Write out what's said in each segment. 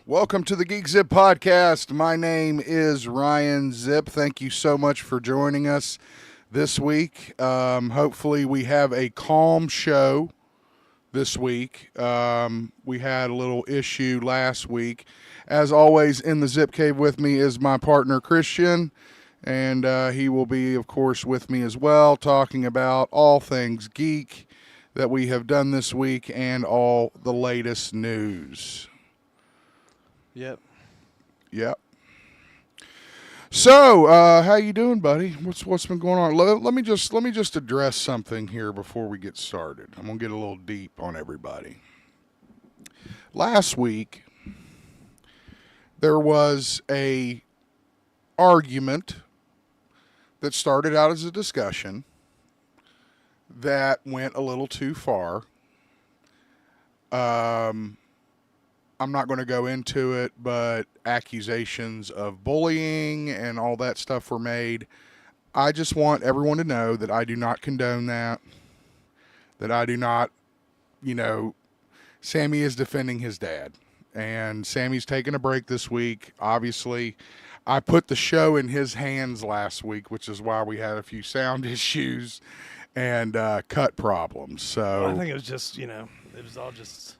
Welcome to the GeekZip podcast. My name is Ryan Zip. Thank you so much for joining us this week. Hopefully we have a calm show this week. We had a little issue last week. As always, in the Zip Cave with me is my partner Christian, and he will be, of course, with me as well, talking about all things geek that we have done this week and all the latest news. Yep. So, how you doing, buddy? What's been going on? Let me just address something here before we get started. I'm gonna get a little deep on everybody. Last week, there was a argument that started out as a discussion that went a little too far. I'm not going to go into it, but accusations of bullying and all that stuff were made. I just want everyone to know that I do not condone that. That I do not, Sammy is defending his dad. And Sammy's taking a break this week. Obviously, I put the show in his hands last week, which is why we had a few sound issues and cut problems. So I think it was just, it was all just...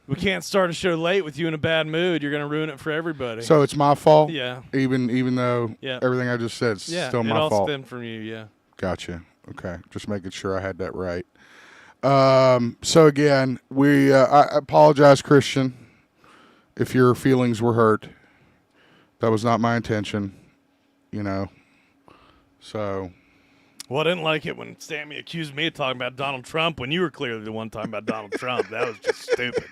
We can't start a show late with you in a bad mood. You're going to ruin it for everybody. So it's my fault? Yeah. Even though everything I just said is still my fault? Yeah, it all stemmed from you, yeah. Gotcha. Okay. Just making sure I had that right. So again, I apologize, Christian, if your feelings were hurt. That was not my intention, So... Well, I didn't like it when Sammy accused me of talking about Donald Trump when you were clearly the one talking about Donald Trump. That was just stupid.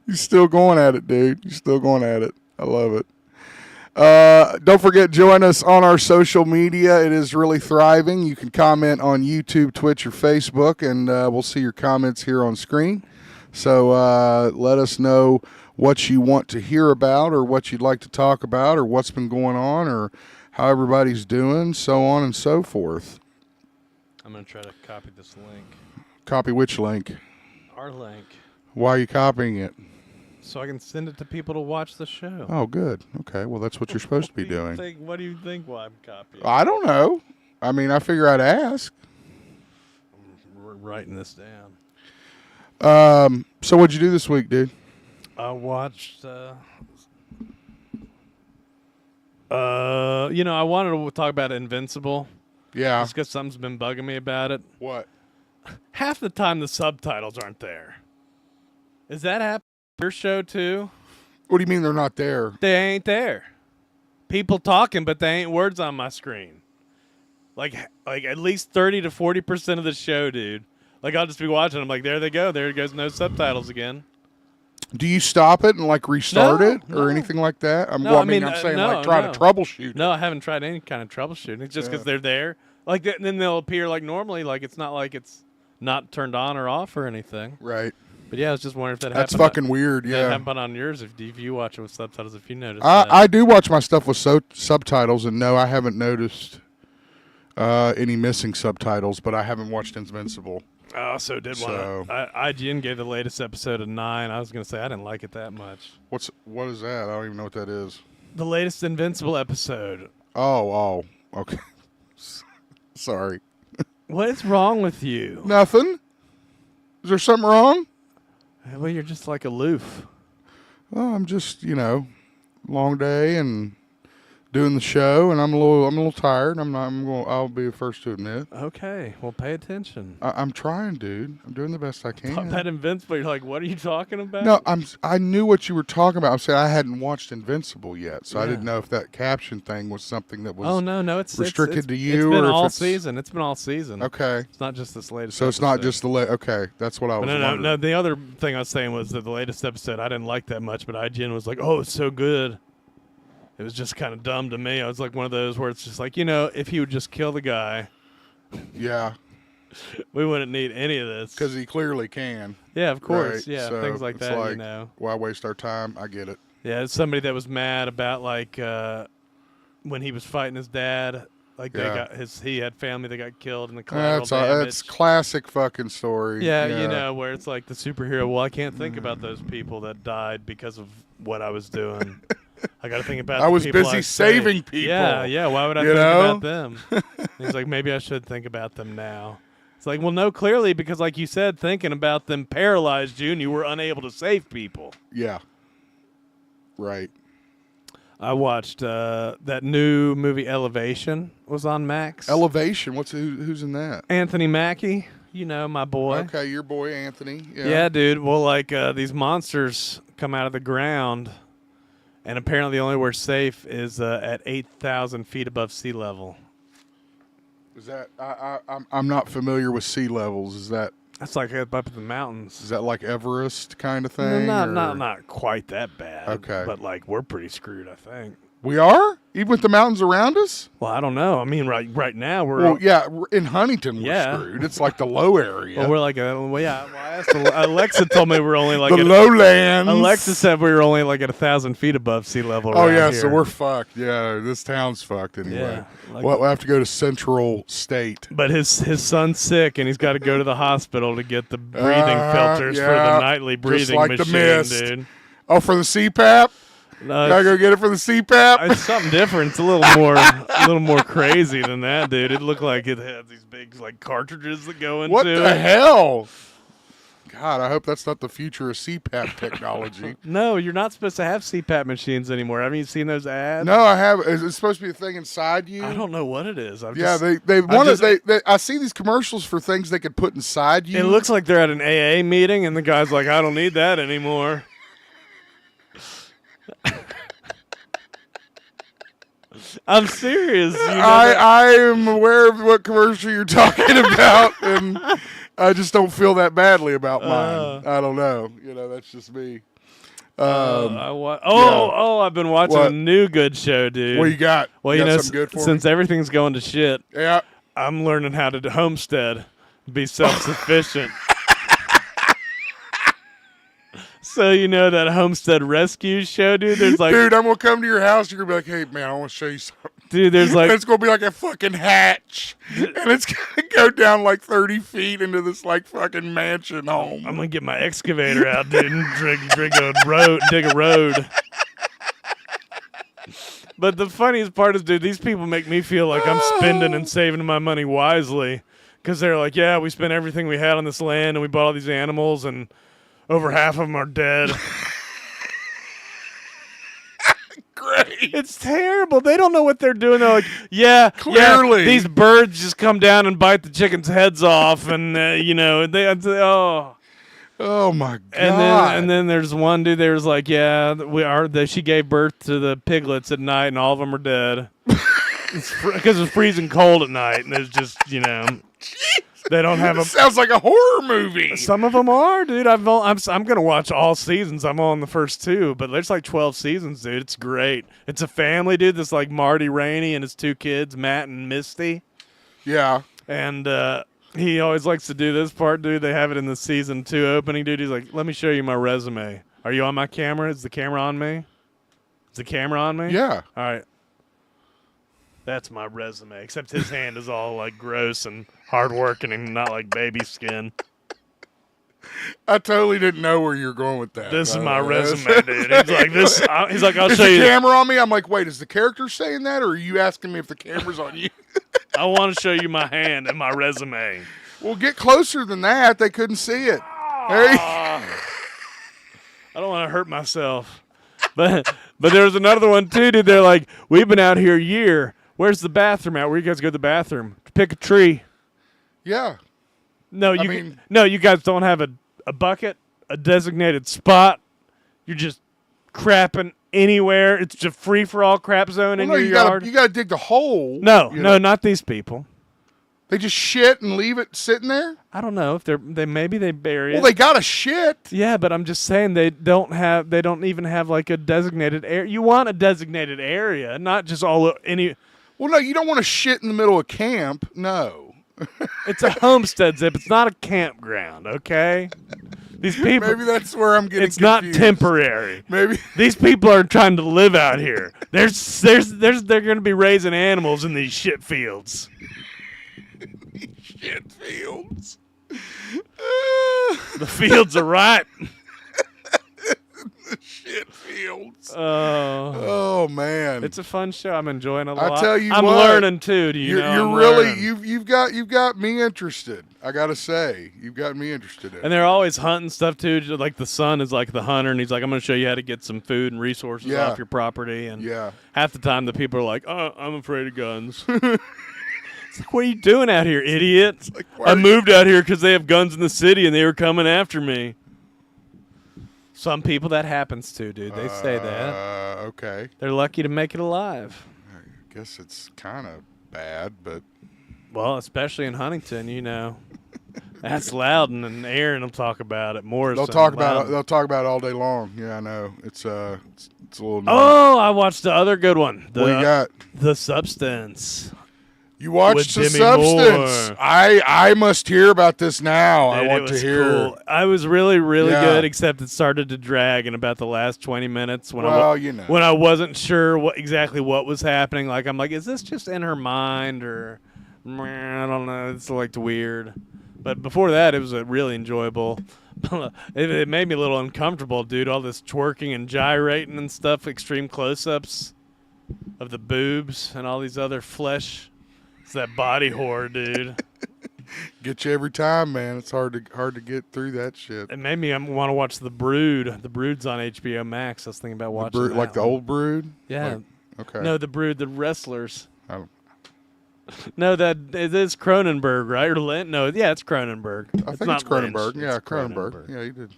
You're still going at it, dude. You're still going at it. I love it. Don't forget, join us on our social media. It is really thriving. You can comment on YouTube, Twitch, or Facebook, and we'll see your comments here on screen. So let us know what you want to hear about or what you'd like to talk about or what's been going on or how everybody's doing, so on and so forth. I'm going to try to copy this link. Copy which link? Our link. Why are you copying it? So I can send it to people to watch the show. Oh, good. Okay, well, that's what you're supposed to be doing. What do you think why I'm copying? I don't know. I mean, I figure I'd ask. I'm writing this down. So what'd you do this week, dude? I watched... I wanted to talk about Invincible. Yeah. Just because something's been bugging me about it. What? Half the time the subtitles aren't there. Is that happening to your show too? What do you mean they're not there? They ain't there. People talking, but they ain't words on my screen. Like at least 30 to 40% of the show, dude. Like I'll just be watching. I'm like, there they go. There goes no subtitles again. Do you stop it and restart it or anything like that? I'm saying try to troubleshoot. No, I haven't tried any kind of troubleshooting. It's just because they're there. Then they'll appear like normally. Like it's not like it's not turned on or off or anything. Right. But yeah, I was just wondering if that That's happened. fucking weird. Yeah. That happened on yours if you watch it with subtitles. If you notice. I do watch my stuff with subtitles, and no, I haven't noticed any missing subtitles. But I haven't watched Invincible. I also did one. IGN gave the latest episode a 9. I was going to say I didn't like it that much. What is that? I don't even know what that is. The latest Invincible episode. Oh, okay. Sorry. What is wrong with you? Nothing. Is there something wrong? Well, you're just aloof. Well, I'm just, long day and doing the show, and I'm a little tired. I'll be the first to admit. Okay, well, pay attention. I'm trying, dude. I'm doing the best I can. That Invincible, you're like, what are you talking about? No, I knew what you were talking about. I'm saying I hadn't watched Invincible yet, so I Yeah. didn't know if that caption thing was something that was. Oh no, it's restricted to you, It's been or if all it's- season. It's been all season. Okay, It's not just this latest. so it's not episode. just the okay. That's what I was. No. wondering. The other thing I was saying was that the latest episode I didn't like that much, but IGN was like, "Oh, it's so good." It was just kind of dumb to me. I was like one of those where it's just like, if he would just kill the guy, Yeah, we wouldn't need any of this. because he clearly can. Yeah, of course. Right, Yeah, so things like it's that. Why waste our time? I get it. Yeah, it's somebody that was mad about when he was fighting his dad. Like Yeah. he had family that got killed in the collateral That's damage. classic fucking story. Yeah, where it's like the superhero. Well, I can't think about those people that died because of what I was doing. I got to think about. I the was people busy I saved. saving people. Yeah. Why would I You think know? about them? He's like, maybe I should think about them now. It's like, well, no, clearly, because like you said, thinking about them paralyzed you, and you were unable to save people. Yeah. Right. I watched that new movie Elevation was on Max. Elevation. Who's in that? Anthony Mackie, my boy. Okay, your boy Anthony. Yeah, dude. Well, these monsters come out of the ground, and apparently the only where safe is at 8,000 feet above sea level. Is that I'm not familiar with sea levels. Is that That's like up in the mountains. like Everest kind of No, thing? or- not quite that bad. Okay. But we're pretty screwed, I think. We are? Even with the mountains around us? Well, I don't know. I mean, right now we're Well, yeah, in Huntington we're Yeah. screwed. It's like the low area. well, we're like well, I asked Alexa told me we're only like the at, lowlands. Alexa said we were only like at 1,000 feet above sea level. Oh around yeah, here. so we're fucked. Yeah, this town's fucked anyway. Yeah, We'll have to go to Central State. But his son's sick, and he's got to go to the hospital to get the breathing filters for yeah, the nightly just breathing like the machine, mist. dude. Oh, for the CPAP? Gotta go get it for the CPAP? It's something different. It's a little more crazy than that, dude. It looked like it had these big cartridges that go into What it. the hell? God, I hope that's not the future of CPAP technology. No, you're not supposed to have CPAP machines anymore. Haven't you seen those ads? No, I have. Is it supposed to be a thing inside you? I don't know what it is. I see these commercials for things they could put inside you. It looks like they're at an AA meeting, and the guy's like, "I don't need that anymore." I'm serious. I am aware of what commercial you're talking about, and I just don't feel that badly about mine. I don't know. That's just me. I've been watching What? a new good show, dude. What you got? Well, you got something good for since me? everything's going to shit, Yeah. I'm learning how to homestead, be self-sufficient. So that homestead rescue show, dude. There's Dude, I'm gonna come to your house. You're gonna be like, "Hey, man, I want to show you something." dude. There's And it's gonna be like a fucking hatch, and it's gonna go down 30 feet into this fucking mansion home. I'm gonna get my excavator out, dude, and dig a road. But the funniest part is, dude, these people make me feel like I'm spending and saving my money wisely, because they're like, yeah, we spent everything we had on this land, and we bought all these animals, and over half of them are dead. Great. It's terrible. They don't know what they're doing. They're like, yeah, Clearly. these birds just come down and bite the chickens' heads off, and Oh my god. And then there's one dude. There's like, yeah, she gave birth to the piglets at night, and all of them are dead. Because it's freezing cold at night, and there's just they don't have It sounds like a horror movie. Some of them are, dude. I'm gonna watch all seasons. I'm on the first 2, but there's 12 seasons, dude. It's great. It's a family, dude. That's Marty Rainey and his 2 kids, Matt and Misty. Yeah. And he always likes to do this part, dude. They have it in the season 2 opening, dude. He's like, "Let me show you my resume. Are you on my camera? Is the camera on me? Is the camera on me? Yeah. All right. That's my resume, except his hand is all gross and hardworking and not like baby skin. I totally didn't know where you're going with that. This is my resume, dude. He's like, he's like, I'll is show the you. camera on me? I'm like, wait, is the character saying that, or are you asking me if the camera's on you? I want to show you my hand and my resume. Well, get closer than that. They couldn't see it. Hey. I don't want to hurt myself. But But there was another one too, dude. They're like, we've been out here a year. Where's the bathroom at? Where you guys go to the bathroom? Pick a tree. Yeah. No, you guys don't have a bucket, a designated spot. You're just crapping anywhere. It's just free for all crap zone in your yard. You gotta dig the hole. No, not these people. They just shit and leave it sitting there? I don't know if maybe they bury it. Well, they gotta shit. Yeah, but I'm just saying they don't even have like a designated area. You want a designated area, not just any. Well, no, you don't want to shit in the middle of camp. No. It's a homestead, Zip. It's not a campground, okay? These people. Maybe that's where I'm getting. It's confused. not temporary. Maybe these people are trying to live out here. They're going to be raising animals in these shit fields. Shit fields. The fields are ripe. The shit fields. Oh man, it's a fun show. I'm enjoying it a lot. I tell you, I'm what, learning too. You're really you've got me interested. I gotta say, you've got me interested in. And they're always hunting stuff too. Just like the son is like the hunter, and he's like, I'm going to show you how to get some food and resources off your property. And half the time the people are like, oh, I'm afraid of guns. It's like, what are you doing out here, idiot? Like, I moved out here because they have guns in the city and they were coming after me. Some people that happens to, dude. They say that. Okay. They're lucky to make it alive. I guess it's kind of bad, but. Well, especially in Huntington, That's Loudon, and Aaron will talk about it more. They'll talk about it all day long. Yeah, I know. It's a little. Annoying. Oh, I watched the other good one. What you got? The Substance. You watched The Substance. I must hear about this now. Dude, I want to hear. Cool. I was really, really good, except it started to drag in about the last 20 minutes when I wasn't sure exactly what was happening. Like, I'm like, is this just in her mind, or I don't know. It's like weird. But before that, it was really enjoyable. It made me a little uncomfortable, dude. All this twerking and gyrating and stuff, extreme close-ups of the boobs and all these other flesh. It's that body horror, dude. Get you every time, man. It's hard to get through that shit. It made me want to watch The Brood. The Brood's on HBO Max. I was thinking about watching that. Like the old Brood? Yeah. Okay. No, The Brood, the wrestlers. Oh. No, it is Cronenberg, right? Or Lynch? No, yeah, it's Cronenberg. I think it's Cronenberg. Lynch. Yeah, it's Cronenberg. Yeah, he did.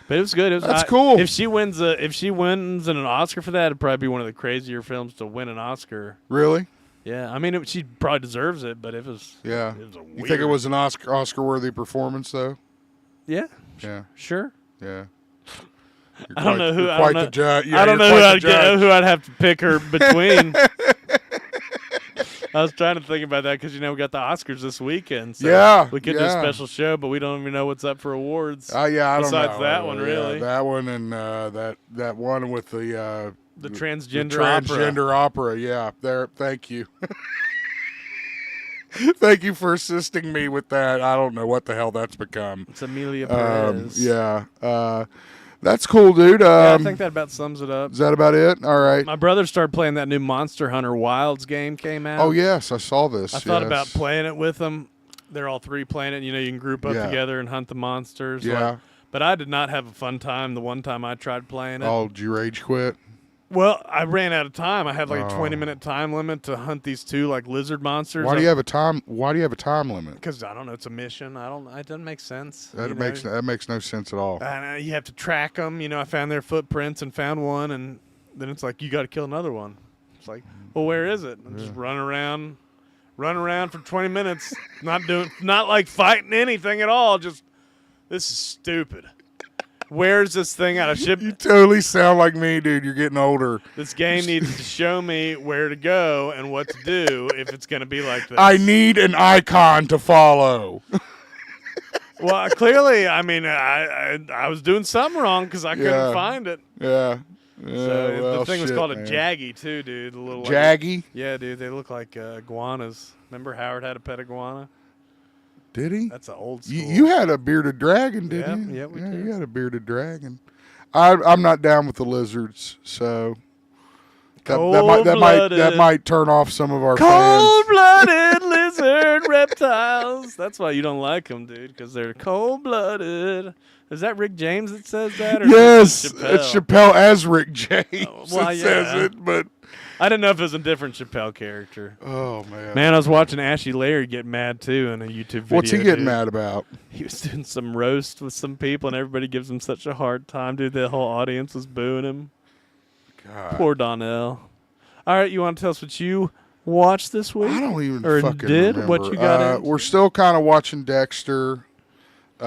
But it was good. That's cool. If she wins an Oscar for that, it'd probably be one of the crazier films to win an Oscar. Really? Yeah, I mean, she probably deserves it, but it was. Yeah. It was weird. You think it was an Oscar-worthy performance, though? Yeah. Yeah. Sure. Yeah. I don't know who. I don't know who I'd have to pick her between. I was trying to think about that because we got the Oscars this weekend. So we could do a special show, but we don't even know what's up for awards. I don't know. Besides that one, really. That one and that one with the transgender opera. Yeah, there. Thank you. Thank you for assisting me with that. I don't know what the hell that's become. It's Amelia Perez. That's cool, dude. I think that about sums it up. Is that about it? All right. My brother started playing that new Monster Hunter Wilds game came out. Oh, yes. I saw this. I thought about playing it with them. They're all three playing it. You can group up together and hunt the monsters. Yeah. But I did not have a fun time the one time I tried playing it. Oh, did you rage quit? Well, I ran out of time. I had like a 20-minute time limit to hunt these two like lizard monsters. Why do you have a time limit? Because I don't know. It's a mission. It doesn't make sense. That makes no sense at all. And you have to track them. I found their footprints and found one, and then it's like you got to kill another one. It's like, well, where is it? And just run around for 20 minutes, not like fighting anything at all. Just this is stupid. Where's this thing out of ship? You totally sound like me, dude. You're getting older. This game needs to show me where to go and what to do if it's going to be like this. I need an icon to follow. Well, clearly, I mean, I was doing something wrong because I couldn't find it. Yeah. So the thing was called a Jaggy, too, dude. A little Jaggy? Yeah, dude. They look like iguanas. Remember Howard had a pet iguana? Did he? That's an old school. You had a bearded dragon, didn't you? Yeah, we did. You had a bearded dragon. I'm not down with the lizards, so that might turn off some of our fans. Cold-blooded lizard. lizard reptiles. That's why you don't like them, dude, because they're cold-blooded. Is that Rick James that says that? Or Yes, is it Chappelle? it's Chappelle as Rick James Well, that says yeah. it, but I didn't know if it was a different Chappelle character. oh man, Man, I was watching Ashy Larry get mad too in a YouTube video. what's he getting dude. mad about? He was doing some roast with some people, and everybody gives him such a hard time, dude. The whole audience was booing him. God. Poor Donnell. All right, you want to tell us what you watched this week? I don't even or fucking did remember. what you got into? We're still kind of watching Dexter. We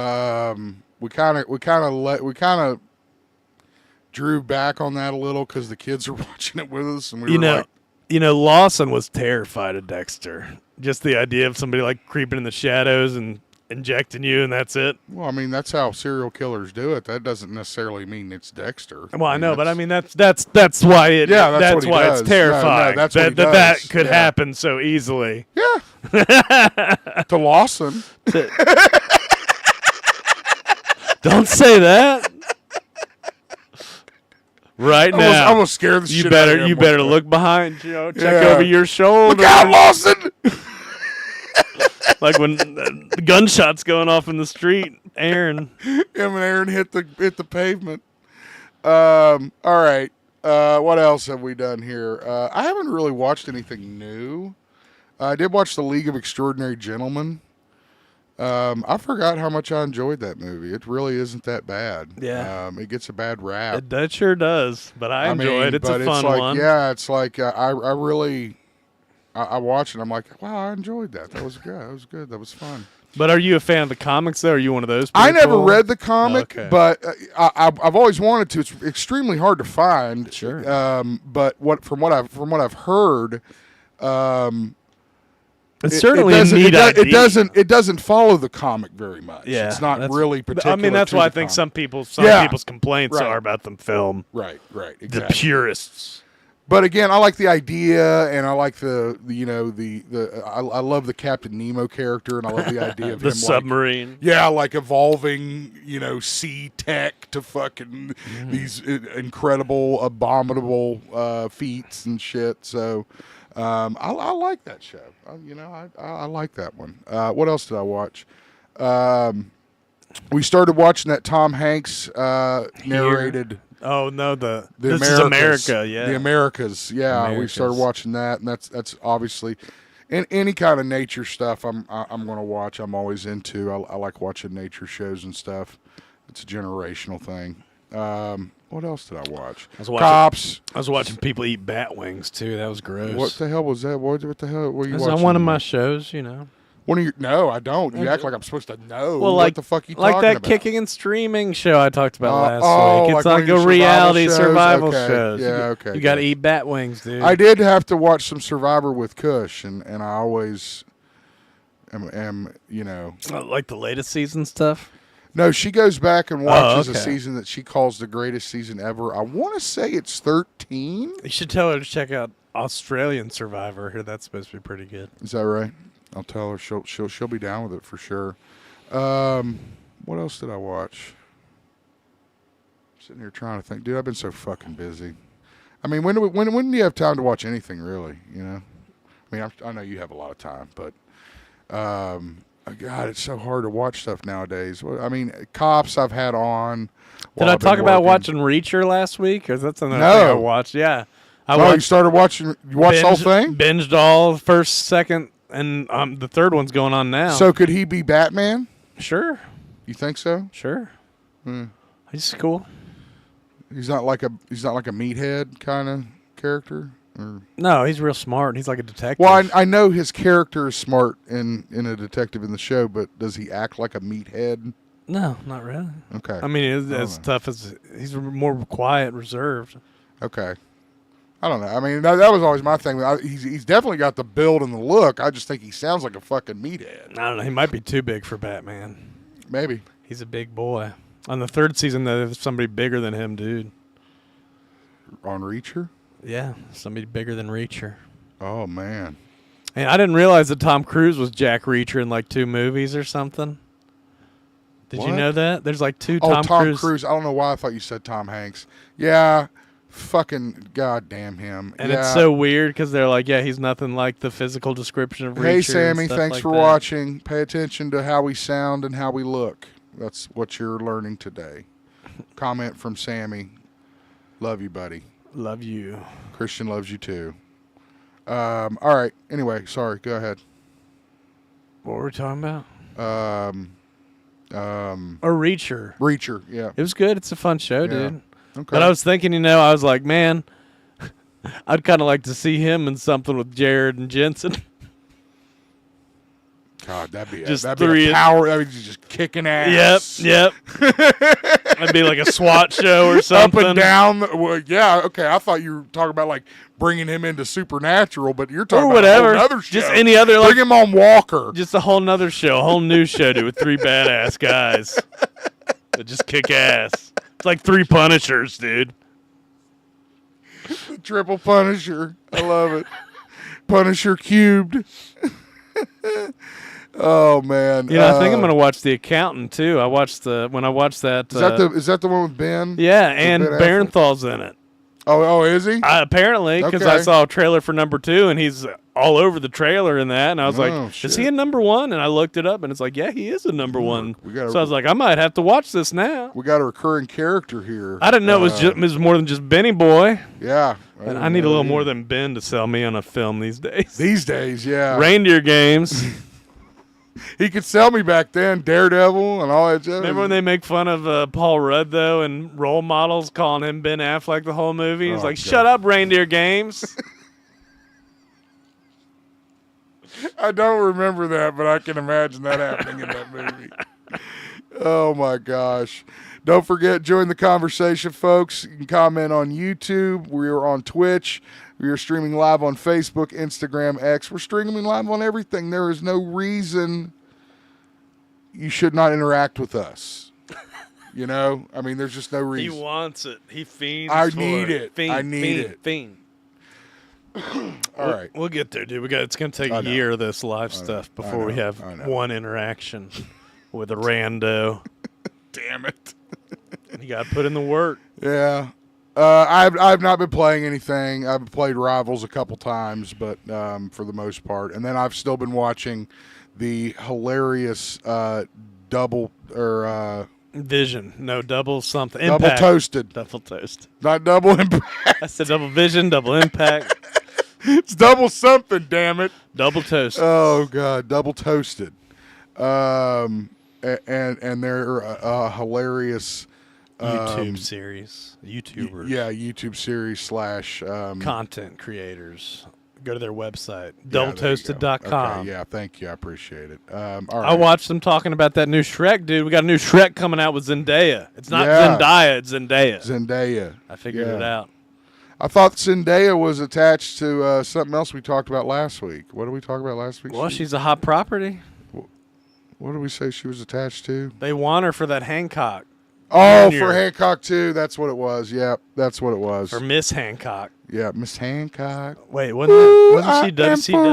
kind of drew back on that a little because the kids are watching it with us, and we were like, Lawson was terrified of Dexter. Just the idea of somebody like creeping in the shadows and injecting you, and that's it. well, I mean, that's how serial killers do it. That doesn't necessarily mean it's Dexter. Well, I know, but I mean that's why it. Yeah, that's what he why does. it's terrifying. No, that's what he that does. could Yeah. happen so easily. Yeah. To Lawson. Don't say that. Right now, I'm gonna scare the shit out of him. You better look behind you. Check Yeah. over your shoulder. Look out, Lawson! Like when the gunshots going off in the street. Aaron. Him and Aaron hit the pavement. All right. What else have we done here? I haven't really watched anything new. I did watch The League of Extraordinary Gentlemen. I forgot how much I enjoyed that movie. It really isn't that bad. Yeah. It gets a bad rap. That sure does. But I enjoy it. It's but a fun like, one. Yeah, it's like I really I watch it. I'm like, wow, I enjoyed that. That was good. That was good. That was fun. But are you a fan of the comics, though? Are you one of those people? I never read the comic, Okay. but I've always wanted to. It's extremely hard to find. Sure. But from what I've heard, It's certainly a neat idea. it doesn't follow the comic very much. Yeah, It's not that's- really particular. I mean, that's to why the I think comic. some people's complaints Right. are about the film. Right, The exactly. purists. But again, I like the idea, and I like the I love the Captain Nemo character, and I love the idea of The him submarine. like evolving, sea tech to fucking these incredible, abominable feats and shit. So I like that show. I like that one. What else did I watch? We started watching that Tom Hanks narrated. Oh no, This This is America, yeah. The Americas, yeah. We Americas. started watching that, and that's obviously any kind of nature stuff. I'm going to watch. I'm always into. I like watching nature shows and stuff. It's a generational thing. What else did I watch? Cops. I was watching people eat bat wings too. That was gross. What the hell was that? What the hell were you That's watching? on one of my shows, No, I don't. You act like I'm supposed to know. Well, what the fuck you talking like that about? kicking and streaming show I talked about last week. It's like like one of a your reality survival survival shows? shows. Okay. Yeah, okay, You got to good. eat bat wings, dude. I did have to watch some Survivor with Kush, and I always am. Like the latest season stuff. No, she goes back and watches a okay. season that she calls the greatest season ever. I want to say it's 13. You should tell her to check out Australian Survivor. Here, that's supposed to be pretty good. Is that right? I'll tell her. She'll be down with it for sure. What else did I watch? Sitting here trying to think, dude. I've been so fucking busy. I mean, when do you have time to watch anything, really? I mean, I know you have a lot of time, but God, it's so hard to watch stuff nowadays. I mean, Cops I've had on. Did I talk about watching Reacher last week? Or is that something I No. think I watched? Yeah. I You watched, started watching. You watched the whole thing. Binged all first, second, and the third one's going on now. So could he be Batman? Sure. You think so? Sure. He's cool. He's not like a meathead kind of character. Or? No, he's real smart. He's like a detective. Well, I know his character is smart in a detective in the show, but does he act like a meathead? No, not really. Okay. I mean, he's as tough as he's more quiet, reserved. Okay. I don't know. I mean, that was always my thing. He's definitely got the build and the look. I just think he sounds like a fucking meathead. I don't know. He might be too big for Batman. Maybe. He's a big boy. On the third season, there's somebody bigger than him, dude. On Reacher? Yeah, somebody bigger than Reacher. Oh, man. And I didn't realize that Tom Cruise was Jack Reacher in like 2 movies or something. Did you What? know that? There's like 2 Oh, Tom Cruise. Cruise. I don't know why I thought you said Tom Hanks. Yeah. Fucking goddamn him. And it's so weird because they're like, yeah, he's nothing like the physical description of Reacher. Hey, Sammy, and stuff thanks like for that. watching. Pay attention to how we sound and how we look. That's what you're learning today. Comment from Sammy. Love you, buddy. Love you. Christian loves you too. All right. Anyway, sorry. Go ahead. What were we talking about? A Reacher. Reacher, yeah. It was good. It's a fun show, Yeah. dude. Okay. But I was thinking, I was like, man, I'd kind of like to see him in something with Jared and Jensen. God, that'd be Just a three- power. That'd be just kicking ass. Yep. It'd be like a SWAT show or Up something. and down. Well, yeah, okay. I thought you were talking about like bringing him into Supernatural, but you're talking Or about whatever. another show. Just any other, Bring him on Walker. just a whole nother show, a whole new show, dude, with 3 badass guys that just kick ass. It's like 3 Punishers, dude. Triple Punisher. I love it. Punisher cubed. Oh man. I think I'm gonna watch The Accountant too. When I watched that. Is that the one with Ben? Yeah, and Ben Affleck? Barenthal's in it. Oh, is he? Apparently, because I Okay. saw a trailer for number 2, and he's all over the trailer in that, and I was Oh, like, shit. "Is he in number 1?" And I looked it up, and it's like, "Yeah, he is a number 1." We gotta- So I was like, "I might have to watch this now." We got a recurring character here. I didn't know it was more than just Benny Boy, Yeah. and I need a little more than Ben to sell me on a film these days. These days, yeah. Reindeer Games. He could sell me back then, Daredevil and all that stuff. Remember when they make fun of Paul Rudd, though, and role models calling him Ben Affleck the whole movie? He's Oh, like, God. "Shut up, Reindeer Games." I don't remember that, but I can imagine that happening in that movie. Oh, my gosh. Don't forget, join the conversation, folks. You can comment on YouTube. We are on Twitch. We are streaming live on Facebook, Instagram, X. We're streaming live on everything. There is no reason you should not interact with us. You know? I mean, there's just no He reason. wants it. He fiends I for need it. Fiend, I need fiend, it. Fiend. All right. We'll get there, dude. It's going to take I a know. year of this live stuff before we have I know. one interaction with a rando. Damn it. You got to put in the work. Yeah. I've not been playing anything. I've played Rivals a couple times, but for the most part. And then I've still been watching the hilarious double Vision. No, double something. double Impact. toasted. Double toast. Not double impact. I said double vision, double impact, It's double something, damn it. double toast. Oh God, double toasted. And they're a hilarious YouTube series. YouTubers. Yeah, YouTube series slash Content creators. Go to their website, there you go. doubletoasted.com. Okay, yeah, thank you. I appreciate it. All right. I watched them talking about that new Shrek, dude. We got a new Shrek coming out with Zendaya. It's not Yeah. Zendaya, it's Zendaya. Zendaya. I figured Yeah. it out. I thought Zendaya was attached to something else we talked about last week. What did we talk about last week? Well, she's a hot property. What did we say she was attached to? They want her for that Hancock. Oh, Junior. for Hancock too. That's what it was. Yep, that's what it was. For Miss Hancock. Yeah, Miss Hancock. Wait, wasn't she I am for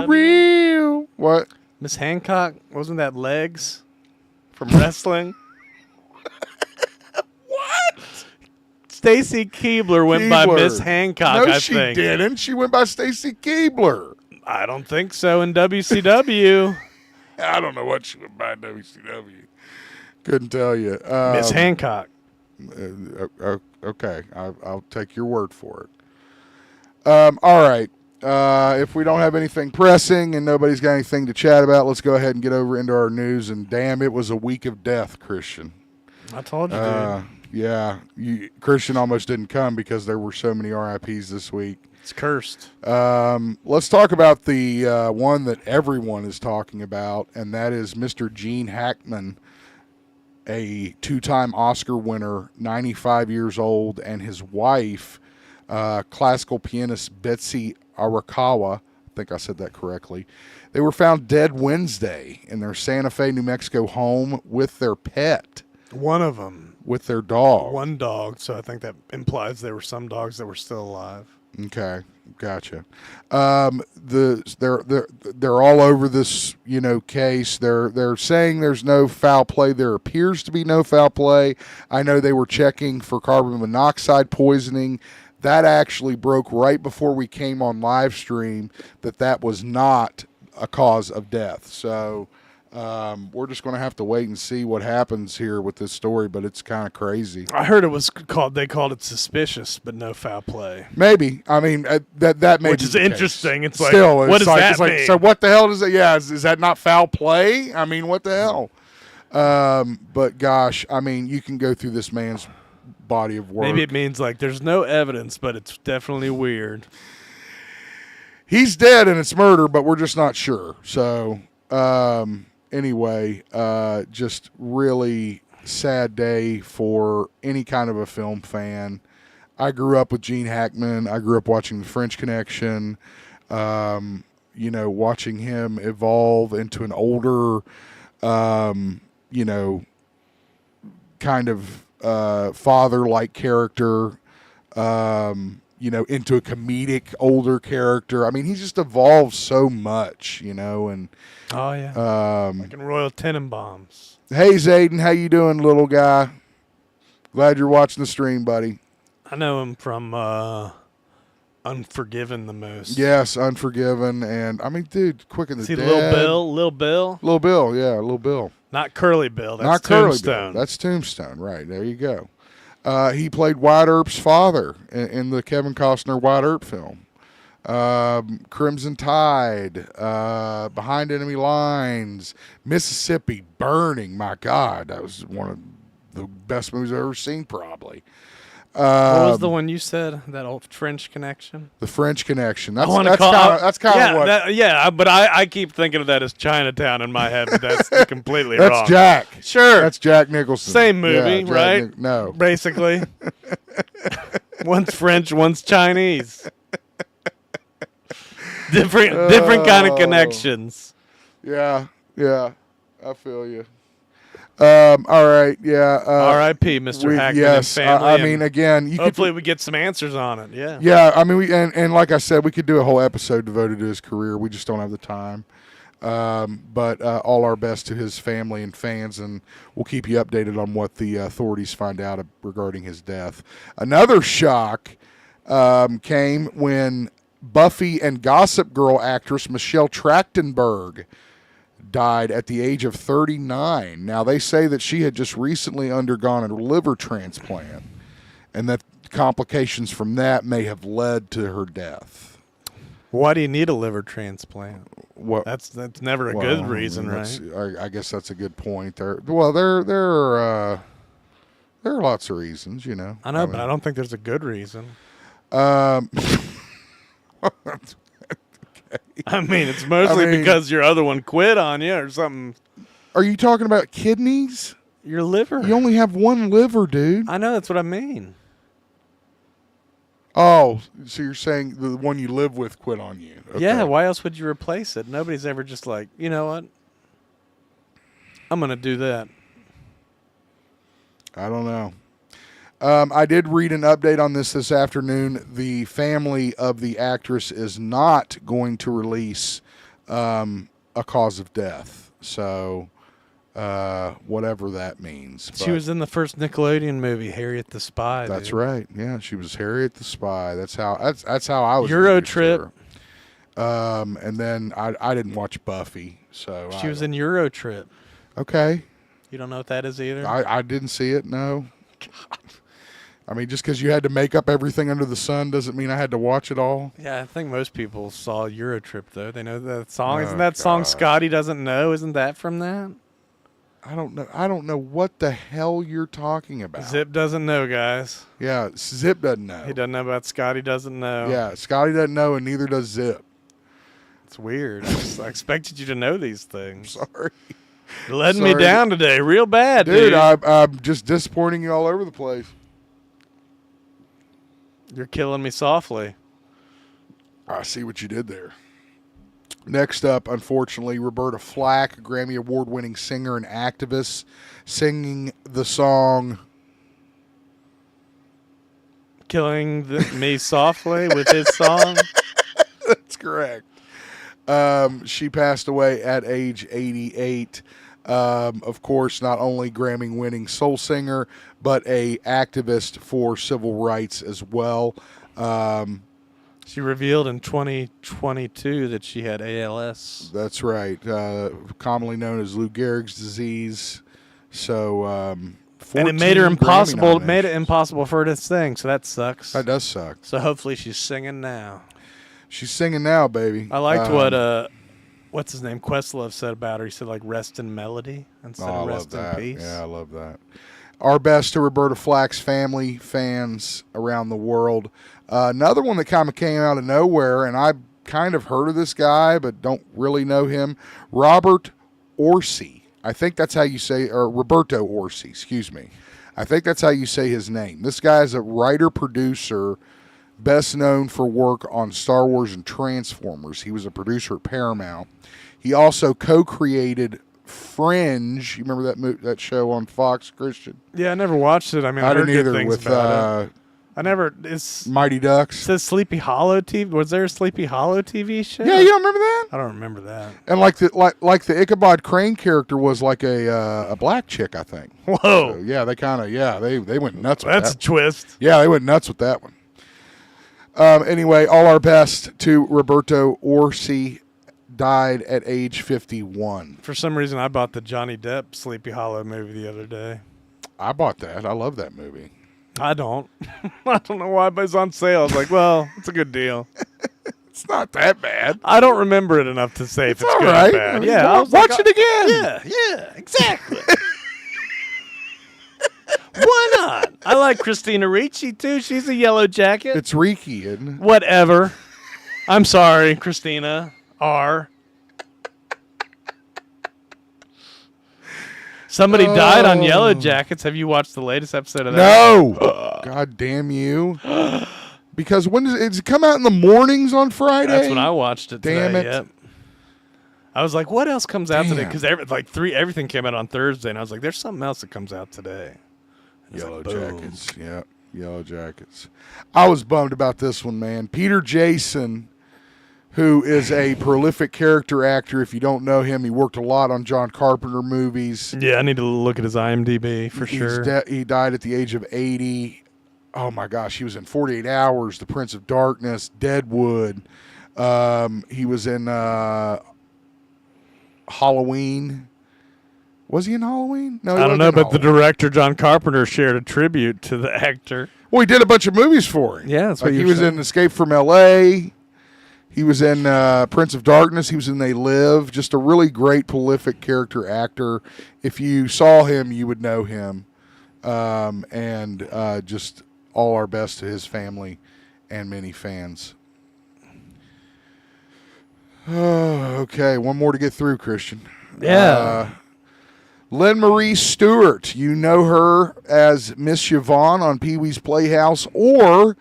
WCW? real. What? Miss Hancock? Wasn't that Legs from wrestling? What? Stacy Keebler went by Keebler. Miss Hancock, No, I she think. didn't. She went by Stacy Keebler. I don't think so in WCW. I don't know what she went by in WCW. Couldn't tell you. Miss Hancock. Okay, I'll take your word for it. All right. If we don't have anything pressing and nobody's got anything to chat about, let's go ahead and get over into our news. And damn, it was a week of death, Christian. I told you, dude. Yeah, Christian almost didn't come because there were so many RIPs this week. It's cursed. Let's talk about the one that everyone is talking about, and that is Mr. Gene Hackman, a two-time Oscar winner, 95 years old, and his wife, classical pianist Betsy Arakawa. I think I said that correctly. They were found dead Wednesday in their Santa Fe, New Mexico home with their pet, One of them. with their dog. One dog, so I think that implies there were some dogs that were still alive. Okay, gotcha. They're all over this, case. They're saying there's no foul play. There appears to be no foul play. I know they were checking for carbon monoxide poisoning. that actually broke right before we came on live stream that was not a cause of death. So we're just going to have to wait and see what happens here with this story, but it's kind of crazy. I heard they called it suspicious, but no foul play. Maybe. I mean, that may Which be is the case. interesting. It's like, Still, what does that it's like, mean? so what the hell does it? Yeah, is that not foul play? I mean, what the hell? But gosh, I mean, you can go through this man's body of work. Maybe it means like there's no evidence, but it's definitely weird. He's dead and it's murder, but we're just not sure. So, anyway, just really sad day for any kind of a film fan. I grew up with Gene Hackman. I grew up watching The French Connection, watching him evolve into an older, kind of father-like character, into a comedic older character. I mean, he's just evolved so much, and Oh yeah, like in Royal Tenenbaums. hey, Zayden, how you doing, little guy? Glad you're watching the stream, buddy. I know him from Unforgiven the most. Yes, Unforgiven, and I mean, dude, Quick and the See Dead. Little Bill? Little Bill, yeah, Little Bill. Not Curly Bill. That's Not Curly Tombstone. Bill. That's Tombstone, right? There you go. He played Wyatt Earp's father in the Kevin Costner Wyatt Earp film. Crimson Tide, Behind Enemy Lines, Mississippi Burning. My God, that was one of the best movies I've ever seen, probably. What was the one you said? That old French Connection? The French Connection. That's I kind of what. But I keep thinking of that as Chinatown in my head, but that's completely That's wrong. Jack. Sure. That's Jack Nicholson. Same movie, Jack right? No. Basically. One's French, one's Chinese. Different kind of connections. Yeah, I feel you. All right, yeah. R.I.P. Mr. Hackman yes, and family. I mean, again, hopefully we get some answers on it. Yeah. Yeah, I mean, and like I said, we could do a whole episode devoted to his career. We just don't have the time. But all our best to his family and fans, and we'll keep you updated on what the authorities find out regarding his death. Another shock came when Buffy and Gossip Girl actress Michelle Trachtenberg died at the age of 39. Now, they say that she had just recently undergone a liver transplant, and that complications from that may have led to her death. Why do you need a liver transplant? Well, That's never a good reason, that's, right? I guess that's a good point. There are lots of reasons, I know, but I don't think there's a good reason. I mean, it's mostly because your other one quit on you or something. Are you talking about kidneys? Your liver. You only have one liver, dude. I know, that's what I mean. Oh, so you're saying the one you live with quit on you? Okay. Yeah, why else would you replace it? Nobody's ever just like, you know what? I'm going to do that. I don't know. I did read an update on this afternoon. The family of the actress is not going to release a cause of death. So, whatever that means. She was in the first Nickelodeon movie, Harriet the Spy. That's dude. right. Yeah, she was Harriet the Spy. That's how I was. Euro introduced to Trip. her. And then I didn't watch Buffy, so She was in Euro Trip. Okay. You don't know what that is either? I didn't see it. No. God. I mean, just because you had to make up everything under the sun doesn't mean I had to watch it all. Yeah, I think most people saw Euro Trip, though. They know that song. Oh, Isn't that song God. Scotty Doesn't Know? Isn't that from that? I don't know what the hell you're talking about. Zip doesn't know, guys. Yeah, Zip doesn't know. He doesn't know about Scotty Doesn't Know. Yeah, Scotty doesn't know, and neither does Zip. It's weird. I expected you to know these things. Sorry. You're letting me Sorry. down today real bad, dude. I'm just disappointing you all over the place. You're killing me softly. I see what you did there. Next up, unfortunately, Roberta Flack, Grammy Award-winning singer and activist, singing the song Killing me softly with his song. That's correct. She passed away at age 88. Of course, not only Grammy-winning soul singer, but a activist for civil rights as well. She revealed in 2022 that she had ALS. That's right. Commonly known as Lou Gehrig's disease. So, and it made her 14 impossible. Grammy It made it nominations. impossible for her to sing. So that sucks. That does suck. So hopefully she's singing now. She's singing now, baby. I liked what what's his name, Questlove said about her. He said like rest in melody instead I of love rest in that. peace. Yeah, I love that. Our best to Roberta Flack's family, fans around the world. Another one that kind of came out of nowhere, and I kind of heard of this guy, but don't really know him. Robert Orsi. I think that's how you say, or Roberto Orsi, excuse me. I think that's how you say his name. This guy is a writer-producer, best known for work on Star Wars and Transformers. He was a producer at Paramount. He also co-created Fringe. You remember that show on Fox, Christian? Yeah, I never watched it. I mean, I heard didn't good either. things With about it. I never. It Mighty Ducks. says Sleepy Hollow TV. Was there a Sleepy Hollow TV show? Yeah, you don't remember that? I don't remember that. And like the Ichabod Crane character was like a black chick, I think. Whoa. So, yeah, they went nuts with That's a that. twist. Yeah, they went nuts with that one. Anyway, all our best to Roberto Orsi. Died at age 51. For some reason, I bought the Johnny Depp Sleepy Hollow movie the other day. I bought that. I love that movie. I don't. I don't know why, but it's on sale. I was like, well, it's a good deal. It's not that bad. I don't remember it enough to say if it's all good right. or bad. I mean, Yeah, I was watch like, it again. Yeah, exactly. Why not? I like Christina Ricci, too. She's a yellow jacket. It's Riki, isn't it? Whatever. I'm sorry, Christina R. Somebody died on Yellow Jackets. Have you watched the latest episode of that? No. God damn you. Because when does it come out in the mornings on Friday? That's when I watched it Damn today. it. Yep. I was like, what else comes out today? Damn. Because everything came out on Thursday, and I was like, there's something else that comes out today. And it's Yellow like, boom. Jackets. Yeah, Yellow Jackets. I was bummed about this one, man. Peter Jason, who is a prolific character actor. If you don't know him, he worked a lot on John Carpenter movies. Yeah, I need to look at his IMDb for sure. He died at the age of 80. Oh, my gosh. He was in 48 Hours, The Prince of Darkness, Deadwood. He was in Halloween. Was he in Halloween? No, he I don't wasn't know, in but the Halloween. director, John Carpenter, shared a tribute to the actor. Well, he did a bunch of movies for him. Yeah, that's what Like, you he were was saying. in Escape from L.A., he was in Prince of Darkness. He was in They Live. Just a really great, prolific character actor. If you saw him, you would know him. And just all our best to his family and many fans. Okay, one more to get through, Christian. Yeah. Lynn Marie Stewart. You know her as Miss Siobhan on Pee-wee's Playhouse or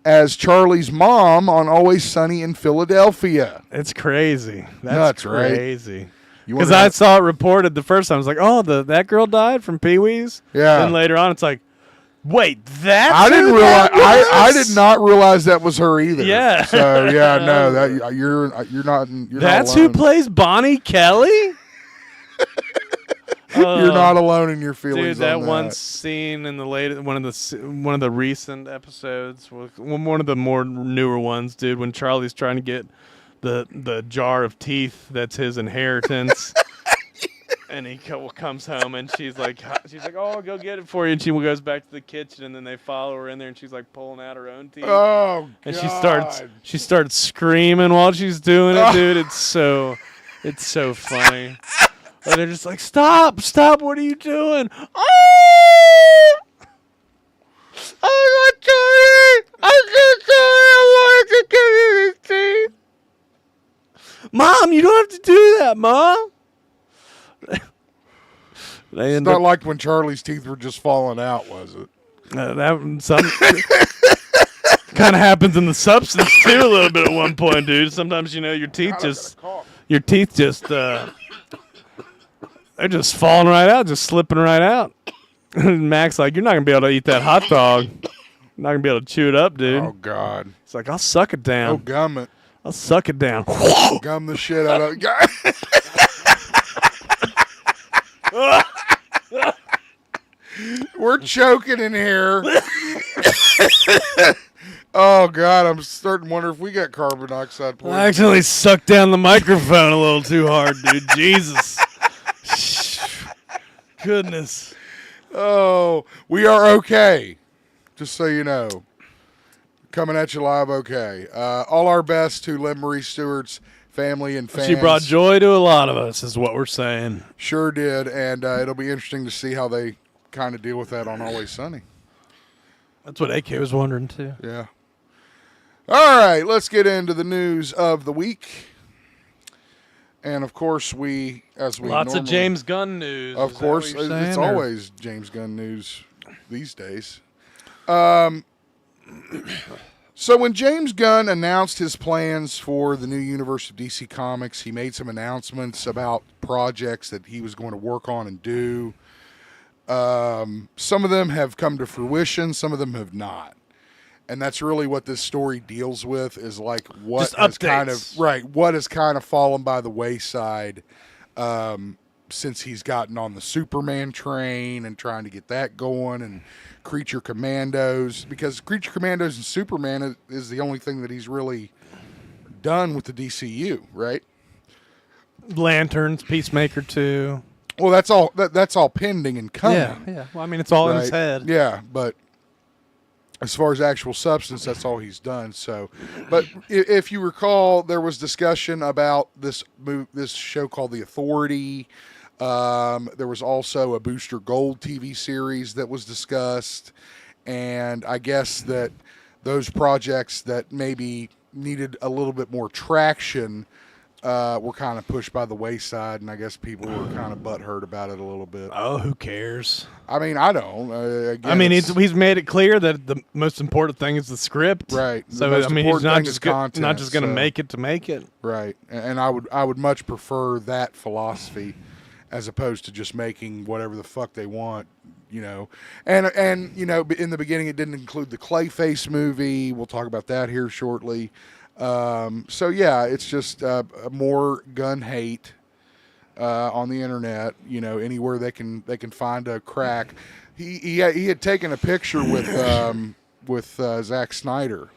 as Charlie's mom on Always Sunny in Philadelphia. It's crazy. That's Nuts, right? crazy. You Because wanna- I saw it reported the first time. I was like, oh, that girl died from Pee-wee's? Yeah. Then later on, it's like, wait, that's I didn't who realize. that I was? did not realize that was her either. Yeah. So yeah, no, that you're not. You're That's not who alone. plays Bonnie Kelly? You're not alone in your feelings. Dude, that on one scene in the one of the recent episodes, one of the more newer ones, dude, when Charlie's trying to get the jar of teeth that's his inheritance, and he comes home and she's like, oh, I'll go get it for you, and she goes back to the kitchen, and then they follow her in there, and she's like pulling out her own teeth, Oh, and God. she starts screaming while she's doing it, dude. It's so funny. And they're just like, stop, what are you doing? Oh! I'm not sorry. I'm so sorry. I wanted to give you these teeth. Mom, you don't have to do that, Mom. They It's end not up, like when Charlie's teeth were just falling out, was it? kind of happens in the substance too a little bit at one point, dude. Sometimes your teeth just they're just falling right out, just slipping right out. Mac's like, you're not going to be able to eat that hot dog. You're not going to be able to chew it up, dude. Oh God. It's like, I'll suck it Oh, down. gum it. I'll suck it down. Gum the shit out of it. We're choking in here. Oh God, I'm starting to wonder if we got carbon dioxide poisoning. I actually sucked down the microphone a little too hard, dude. Jesus. Goodness. Oh, we are okay. Just so you know. Coming at you live, okay. All our best to Lynn Marie Stewart's family and fans. She brought joy to a lot of us, is what we're saying. Sure did, and it'll be interesting to see how they kind of deal with that on Always Sunny. That's what AK was wondering, too. Yeah. All right, let's get into the news of the week. And, of course, Lots normally, of James Gunn news. Of course, it's always James Gunn news these days. So when James Gunn announced his plans for the new universe of DC Comics, he made some announcements about projects that he was going to work on and do. Some of them have come to fruition, some of them have not. And that's really what this story deals with, is like what has kind of fallen by the wayside since he's gotten on the Superman train and trying to get that going, and Creature Commandos, because Creature Commandos and Superman is the only thing that he's really done with the DCU, right? Lanterns, Peacemaker 2. Well, that's all pending and coming. Yeah. Well, I mean, it's all in his head. Yeah, but as far as actual substance, that's all he's done. So, but if you recall, there was discussion about this show called The Authority. There was also a Booster Gold TV series that was discussed, and I guess that those projects that maybe needed a little bit more traction were kind of pushed by the wayside, and I guess people were kind of butthurt about it a little bit. Oh, who cares? I mean, I don't. I mean, he's made it clear that the most important thing is the script. Right. So, I mean, he's not just going to make it to make it. Right. And I would much prefer that philosophy as opposed to just making whatever the fuck they want, you know. And you know, in the beginning it didn't include the Clayface movie. We'll talk about that here shortly. So yeah, it's just more gun hate on the internet. You know, anywhere they can find a crack. He had taken a picture with Zack Snyder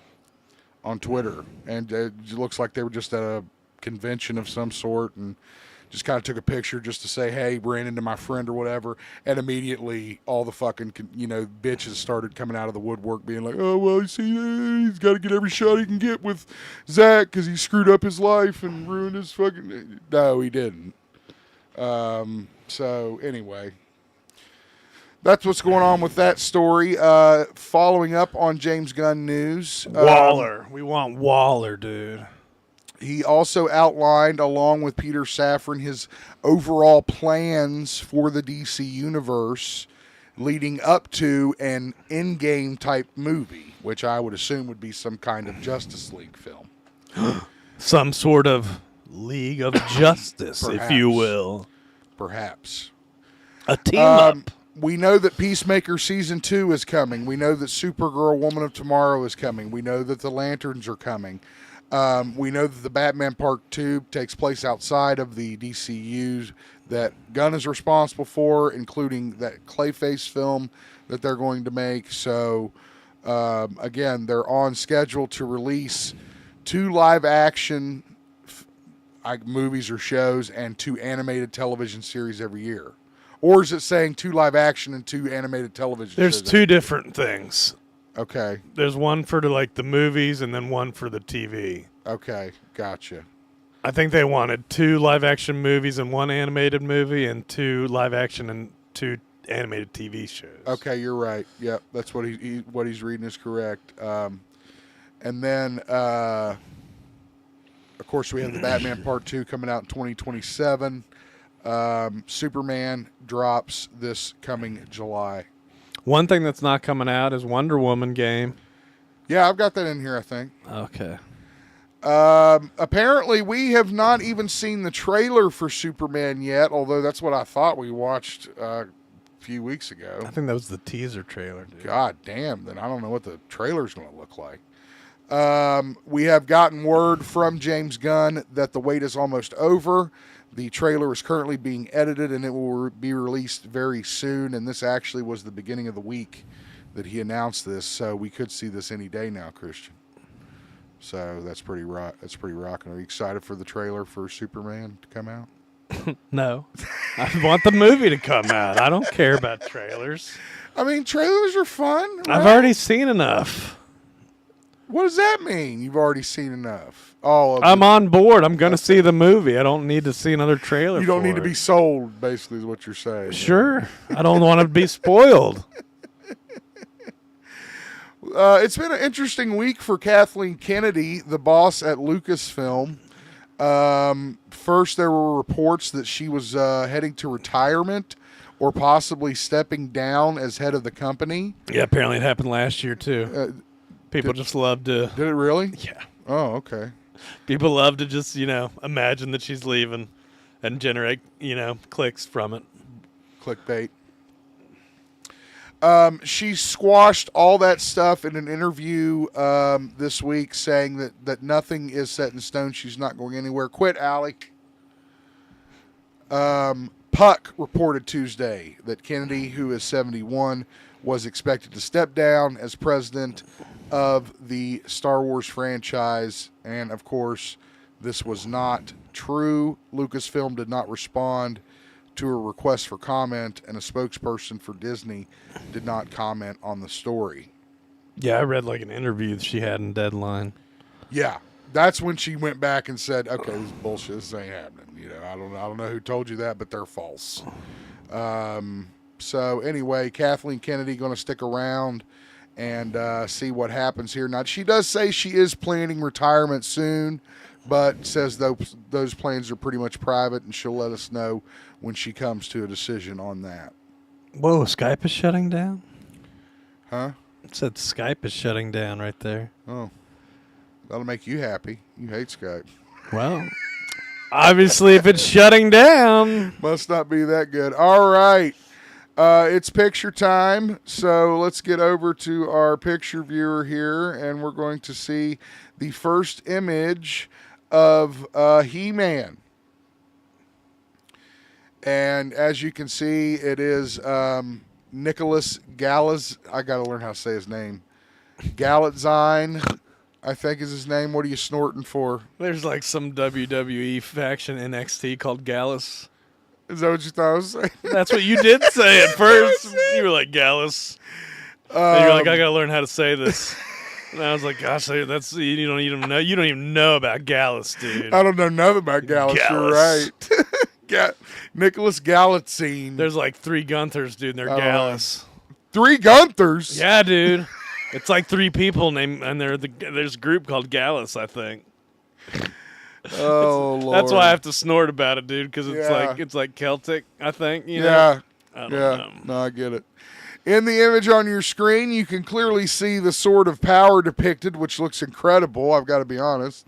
on Twitter, and it looks like they were just at a convention of some sort, and just kind of took a picture just to say, hey, ran into my friend or whatever, and immediately all the fucking, you know, bitches started coming out of the woodwork being like, oh, well, you see, he's got to get every shot he can get with Zach because he screwed up his life and ruined his fucking... No, he didn't. So, anyway, that's what's going on with that story. Following up on James Gunn news. Waller. We want Waller, dude. He also outlined, along with Peter Safran, his overall plans for the DC universe leading up to an Endgame type movie, which I would assume would be some kind of Justice League film. Some sort of League of Justice, if you will. Perhaps. A team up. We know that Peacemaker Season 2 is coming. We know that Supergirl Woman of Tomorrow is coming. We know that the Lanterns are coming. We know that the Batman Part 2 takes place outside of the DCU that Gunn is responsible for, including that Clayface film that they're going to make. So, again, they're on schedule to release 2 live-action movies or shows and 2 animated television series every year. Or is it saying 2 live-action and 2 animated television There's shows? 2 different things. Okay. There's one for the movies and then one for the TV. Okay, gotcha. I think they wanted 2 live-action movies and 1 animated movie, and 2 live-action and 2 animated TV shows. Okay, you're right. Yep, that's what what he's reading is correct. And then, of course, we have the Batman Part 2 coming out in 2027. Superman drops this coming July. One thing that's not coming out is Wonder Woman game. Yeah, I've got that in here, I think. Okay. Apparently, we have not even seen the trailer for Superman yet, although that's what I thought we watched a few weeks ago. I think that was the teaser trailer, dude. God damn, then I don't know what the trailer's going to look like. We have gotten word from James Gunn that the wait is almost over. The trailer is currently being edited, and it will be released very soon, and this actually was the beginning of the week that he announced this. So we could see this any day now, Christian. So that's pretty rocking. Are you excited for the trailer for Superman to come out? No. I want the movie to come out. I don't care about trailers. I mean, trailers are fun. Right? I've already seen enough. What does that mean? You've already seen enough. All of I'm on board. I'm going to see the movie. I don't need to see another trailer. You don't for need to it. be sold, basically, is what you're saying. Sure. I don't want to be spoiled. It's been an interesting week for Kathleen Kennedy, the boss at Lucasfilm. First, there were reports that she was heading to retirement or possibly stepping down as head of the company. Yeah, apparently it happened last year, too. People just love to... Did it really? Yeah. Oh, okay. People love to just, imagine that she's leaving and generate, clicks from it. Clickbait. She squashed all that stuff in an interview this week, saying that nothing is set in stone. She's not going anywhere. Quit, Allie. Puck reported Tuesday that Kennedy, who is 71, was expected to step down as president of the Star Wars franchise. And, of course, this was not true. Lucasfilm did not respond to a request for comment, and a spokesperson for Disney did not comment on the story. Yeah, I read an interview that she had in Deadline. Yeah, that's when she went back and said, "Okay, this is bullshit. This ain't happening." I don't know who told you that, but they're false. So anyway, Kathleen Kennedy going to stick around and see what happens here. Now, she does say she is planning retirement soon, but says those plans are pretty much private, and she'll let us know when she comes to a decision on that. Whoa, Skype is shutting down? Huh? It said Skype is shutting down right there. Oh, that'll make you happy. You hate Skype. Well, obviously if it's shutting down. Must not be that good. All right. It's picture time, so let's get over to our picture viewer here, and we're going to see the first image of He-Man. And as you can see, it is Nicholas Galaz. I got to learn how to say his name. Galatzine, I think is his name. What are you snorting for? There's some WWE faction NXT called Gallus. Is that what you thought I was saying? That's what you did say at first. You were like, Gallus. And you're like, I got to learn how to say this. And I was like, gosh, that's you don't even know about Gallus, dude. I don't know nothing about Gallus. You're right. Nicholas Galatzine. There's 3 Gunthers, dude, and they're Gallus. 3 Gunthers? Yeah, dude. It's 3 people named, and there's a group called Gallus, I think. Oh, Lord. That's why I have to snort about it, dude, because it's like Celtic, I think. Yeah. I don't know. No, I get it. In the image on your screen, you can clearly see the sword of power depicted, which looks incredible, I've got to be honest.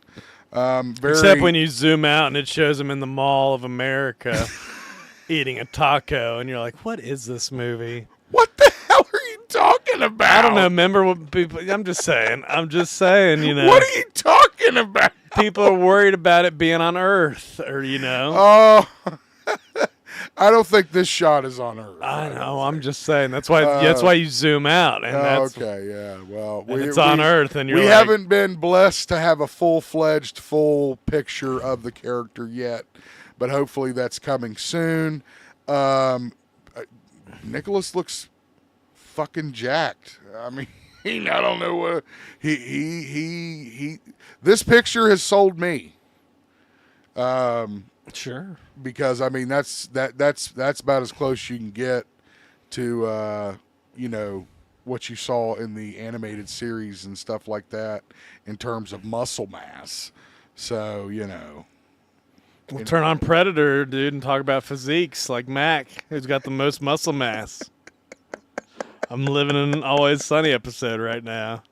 Except when you zoom out and it shows him in the Mall of America eating a taco, and you're like, what is this movie? What the hell are you talking about? I don't know. Remember what people... I'm just saying, What are you talking about? People are worried about it being on Earth, or, Oh... I don't think this shot is on Earth. I know. I'm just saying. That's why you zoom out. And okay, yeah. Well, it's on Earth, and we haven't been blessed to have a full-fledged, full picture of the character yet, but hopefully that's coming soon. Nicholas looks fucking jacked. I mean, I don't know what he. This picture has sold me. Sure. Because I mean that's about as close you can get to what you saw in the animated series and stuff like that in terms of muscle mass. So we'll turn on Predator, dude, and talk about physiques like Mac, who's got the most muscle mass. I'm living in an Always Sunny episode right now.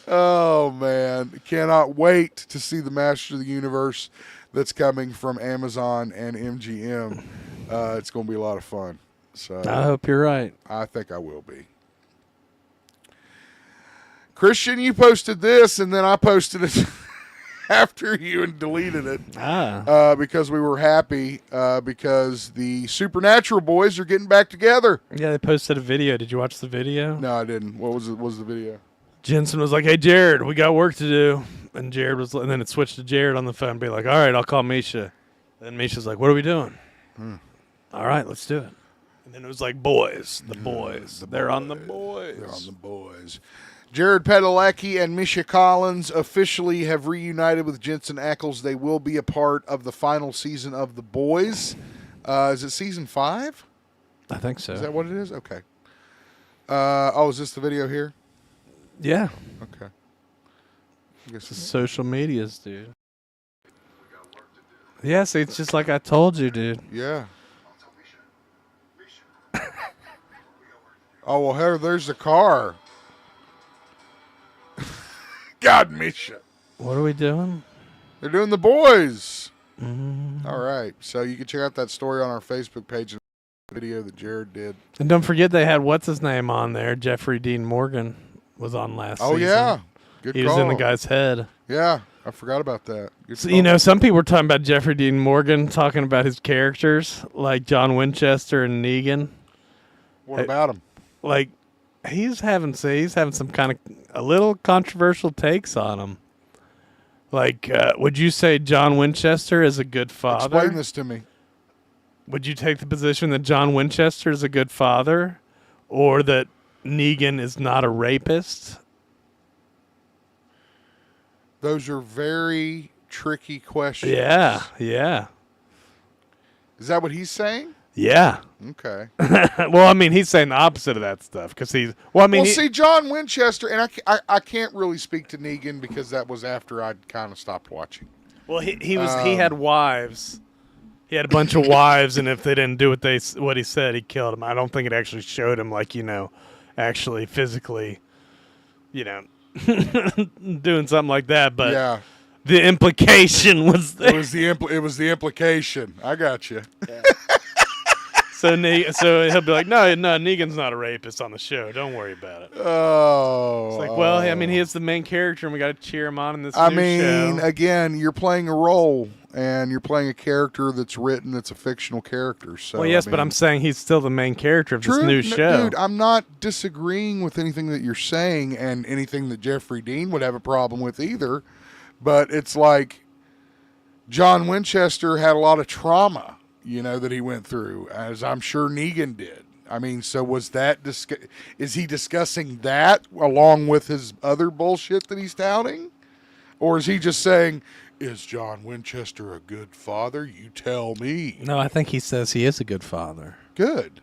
Oh man, cannot wait to see the Master of the Universe that's coming from Amazon and MGM. It's going to be a lot of fun. So I hope you're right. I think I will be. Christian, you posted this, and then I posted it. after you and deleted it because we were happy because the Supernatural boys are getting back together. Yeah, they posted a video. Did you watch the video? No, I didn't. What was it? What was the video? Jensen was like, "Hey, Jared, we got work to do," and Jared was, and then it switched to Jared on the phone, be like, "All right, I'll call Misha." And Misha's like, "What are we doing?" All right, let's do it. And then it was like, boys, the boys. They're on the boys. They're on the boys. Jared Padalecki and Misha Collins officially have reunited with Jensen Ackles. They will be a part of the final season of The Boys. Is it season 5? I think so. Is that what it is? Okay. Is this the video here? Yeah. Okay. I guess It's social medias, dude. Yeah, see, it's just like I told you, dude. Yeah. Oh, well, there's the car. God, Misha. What are we doing? They're doing The Boys. All right. So you can check out that story on our Facebook page and the video that Jared did. And don't forget they had what's-his-name on there. Jeffrey Dean Morgan was on last season. Oh, yeah. Good He call. was in the guy's head. Yeah. I forgot about that. Good So, call. some people were talking about Jeffrey Dean Morgan, talking about his characters, like John Winchester and Negan. What about him? Like, he's having some kind of a little controversial takes on him. Like, would you say John Winchester is a good father? Explain this to me. Would you take the position that John Winchester is a good father, or that Negan is not a rapist? Those are very tricky questions. Yeah. Is that what he's saying? Yeah. Okay. Well, I mean, he's saying the opposite of that stuff because he's. Well, I mean, see, John Winchester, and I can't really speak to Negan because that was after I'd kind of stopped watching. Well, he had wives. He had a bunch of wives, and if they didn't do what he said, he killed them. I don't think it actually showed him actually physically, doing something like that. But yeah, the implication was there. It was the implication. I got you. Yeah. So he'll be like, no, Negan's not a rapist on the show. Don't worry about it. Oh. It's like, well, I mean, he is the main character, and we got to cheer him on in this new show. Again, you're playing a role, and you're playing a character that's written that's a fictional character. So, well, yes, but I'm saying he's still the main character of this new show. Dude, I'm not disagreeing with anything that you're saying and anything that Jeffrey Dean would have a problem with either. But it's like John Winchester had a lot of trauma, that he went through, as I'm sure Negan did. I mean, so was that is he discussing that along with his other bullshit that he's touting? Or is he just saying, is John Winchester a good father? You tell me. No, I think he says he is a good father. Good.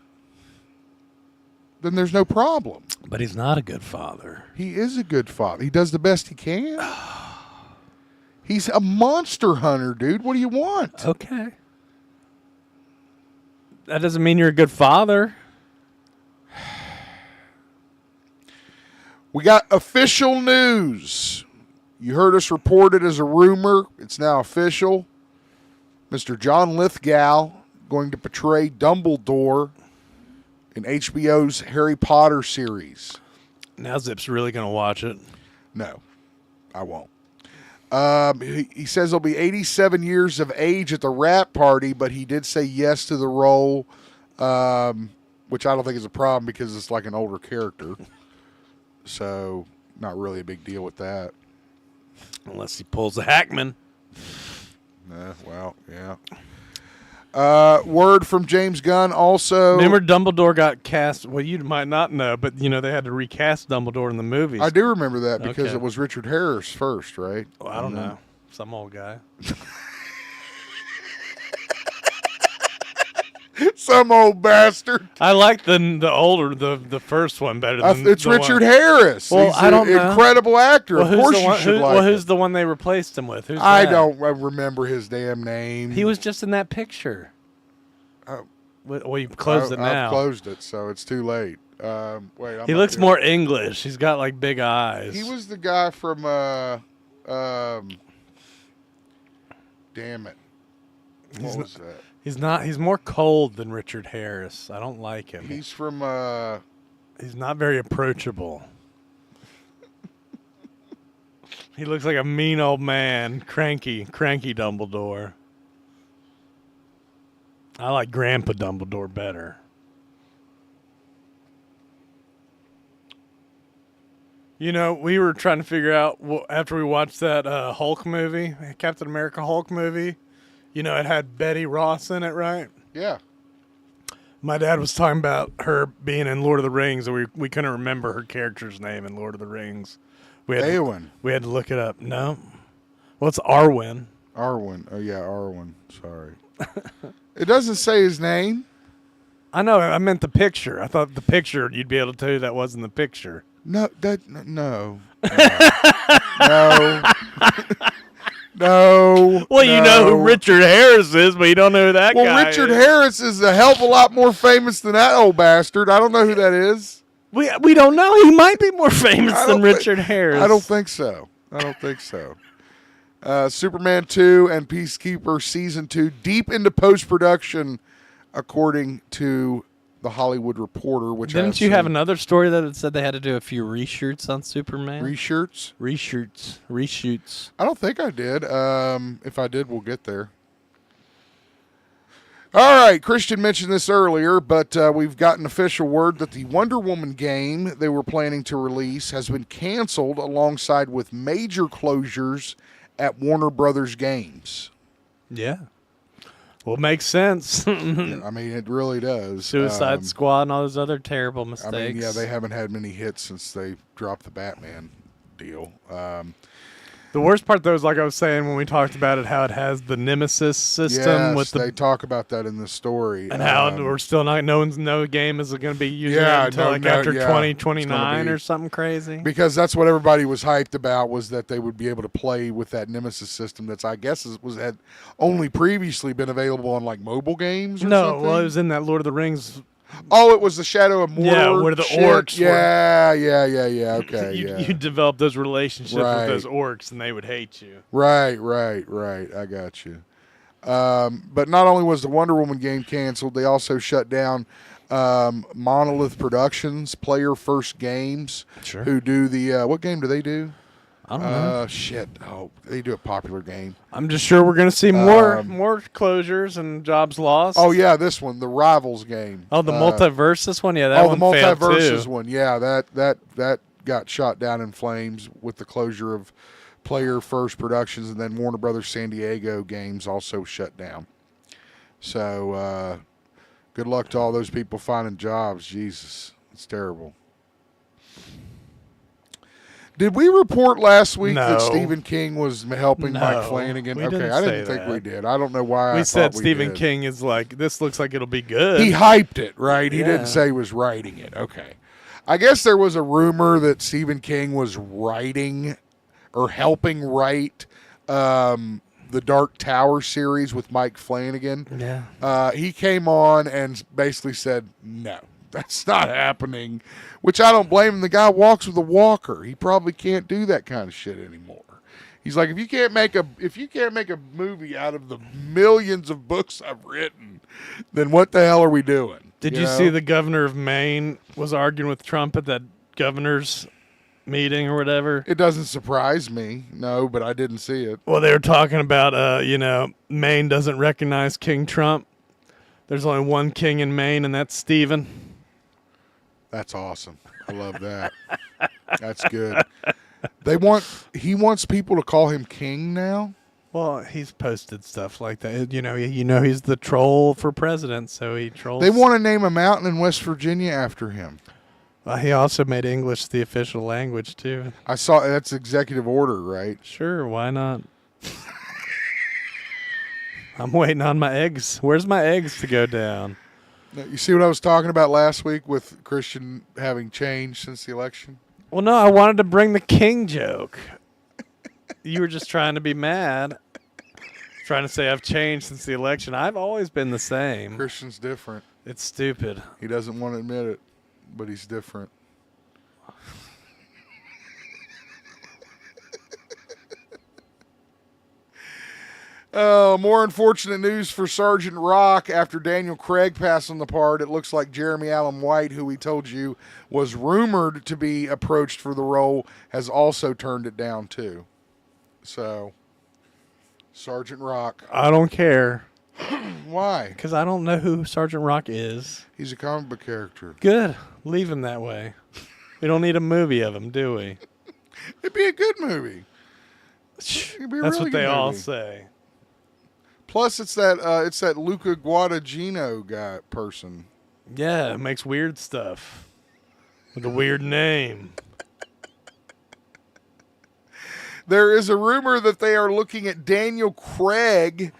Then there's no problem. But he's not a good father. He is a good father. He does the best he can. He's a monster hunter, dude. What do you want? Okay. That doesn't mean you're a good father. We got official news. You heard us report it as a rumor. It's now official. Mr. John Lithgow going to portray Dumbledore in HBO's Harry Potter series. Now Zip's really going to watch it. No, I won't. He says he'll be 87 years of age at the wrap party, but he did say yes to the role, which I don't think is a problem because it's like an older character. So, not really a big deal with that. Unless he pulls a HACKMAN. Well, yeah. Word from James Gunn also. Remember Dumbledore got cast? Well, you might not know, but they had to recast Dumbledore in the movies. I do remember that because Okay. it was Richard Harris first, right? Well, I don't know. Some old guy. Some old bastard. I like the first one better than It's the Richard one. Harris. Well, He's I don't an know. incredible actor. Well, of course the one, you should like Well, who's it. the one they replaced him with? Who's I that? don't remember his damn name. He was just in that picture. Oh. Well, you closed it now. I've closed it, so it's too late. Wait, He looks more English. He's got like big eyes. He was the guy from damn it. What was that? He's not. He's more cold than Richard Harris. I don't like him. He's from He's not very approachable. He looks like a mean old man. Cranky Dumbledore. I like Grandpa Dumbledore better. You know, we were trying to figure out, after we watched that Hulk movie, Captain America Hulk movie, you know, it had Betty Ross in it, right? Yeah. My dad was talking about her being in Lord of the Rings, and we couldn't remember her character's name in Lord of the Rings. Eowyn. We had to look it up. No. Well, it's Arwen. Arwen. Oh, yeah, Arwen. Sorry. It doesn't say his name. I know. I meant the picture. I thought the picture, you'd be able to tell you that wasn't the picture. No. No. No. Well, you know who Richard Harris is, but you don't know who that guy is. Well, Richard Harris is a hell of a lot more famous than that old bastard. I don't know who that is. We don't know. He might be more famous than Richard Harris. I don't think so. Superman 2 and Peacekeeper Season 2 deep into post-production, according to The Hollywood Reporter. Which Didn't you have another story that it said they had to do a few reshoots on Superman? Reshoots? Reshoots. I don't think I did. If I did, we'll get there. All right, Christian mentioned this earlier, but we've gotten official word that the Wonder Woman game they were planning to release has been canceled alongside with major closures at Warner Brothers Games. Yeah. Well, it makes sense. I mean, it really does. Suicide Squad and all those other terrible mistakes. I mean, yeah, they haven't had many hits since they dropped the Batman deal. The worst part, though, is like I was saying when we talked about it, how it has the Nemesis system. Yes, they talk about that in the story. And how we're still not, no game is going to be using it until after 2029 or something crazy. Because that's what everybody was hyped about, was that they would be able to play with that Nemesis system that's, I guess, had only previously been available on like mobile games or something. Well, it was in that Lord of the Rings. Oh, it was the Shadow of Mordor. Yeah, where the orcs were. Yeah. Okay, you develop those relationships with those orcs, and they would hate you. Right. I got you. But not only was the Wonder Woman game canceled, they also shut down Monolith Productions, Player First Games, who do the what game do they do? I don't know. Shit. Oh, they do a popular game. I'm just sure we're going to see more closures and jobs lost. Oh, yeah, this one, the Rivals game. Oh, the Multiversus one? Yeah, that one failed too. Oh, the Multiversus one. Yeah, that got shot down in flames with the closure of Player First Productions, and then Warner Brothers San Diego games also shut down. So, good luck to all those people finding jobs. Jesus, it's terrible. Did we report last week that Stephen King was helping Mike Flanagan? Okay, I didn't think we did. I don't know why we said Stephen King is like, this looks like it'll be good. He hyped it, right? He didn't say he was writing it. Okay. I guess there was a rumor that Stephen King was writing or helping write the Dark Tower series with Mike Flanagan. Yeah. He came on and basically said, no, that's not happening, which I don't blame him. The guy walks with a walker. He probably can't do that kind of shit anymore. He's like, if you can't make a movie out of the millions of books I've written, then what the hell are we doing? Did you see the governor of Maine was arguing with Trump at that governor's meeting or whatever? It doesn't surprise me, no, but I didn't see it. Well, they were talking about, Maine doesn't recognize King Trump. There's only one king in Maine, and that's Stephen. That's awesome. I love that. That's good. He wants people to call him king now? Well, he's posted stuff like that. You know, he's the troll for president, so he trolls. They want to name a mountain in West Virginia after him. He also made English the official language, too. I saw that's executive order, right? Sure, why not? I'm waiting on my eggs. Where's my eggs to go down? You see what I was talking about last week with Christian having changed since the election? Well, no, I wanted to bring the king joke. You were just trying to be mad. Trying to say I've changed since the election. I've always been the same. Christian's different. It's stupid. He doesn't want to admit it, but he's different. More unfortunate news for Sergeant Rock. After Daniel Craig passed on the part, it looks like Jeremy Allen White, who we told you was rumored to be approached for the role, has also turned it down too. So, Sergeant Rock. I don't care. Why? Because I don't know who Sergeant Rock is. He's a comic book character. Good. Leave him that way. We don't need a movie of him, do we? It'd be a good movie. It'd be a That's really what good they all movie. say. Plus, it's that Luca Guadagnino guy person. Yeah, it makes weird stuff. With a weird name. There is a rumor that they are looking at Daniel Craig.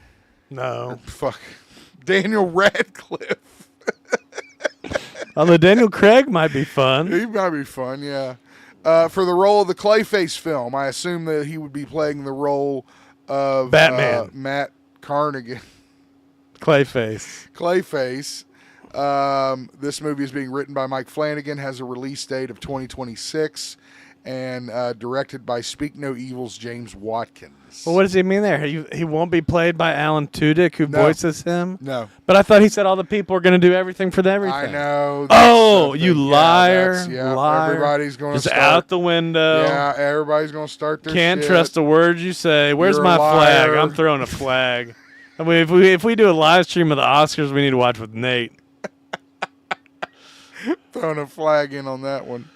No. Fuck. Daniel Radcliffe. Although Daniel Craig might be fun. He might be fun, yeah. For the role of the Clayface film, I assume that he would be playing the role of Batman. Matt Carnigan. Clayface. Clayface. This movie is being written by Mike Flanagan, has a release date of 2026, and directed by Speak No Evil's James Watkins. Well, what does he mean there? He won't be played by Alan Tudyk, who voices him? No. But I thought he said all the people are going to do everything for everything. I know. Oh, you liar. Liar. Everybody's going to Just start. out the window. Yeah, everybody's going to start their Can't shit. trust a word you say. Where's You're my a flag? liar. I'm throwing a flag. I mean, if we do a live stream of the Oscars, we need to watch with Nate. Throwing a flag in on that one.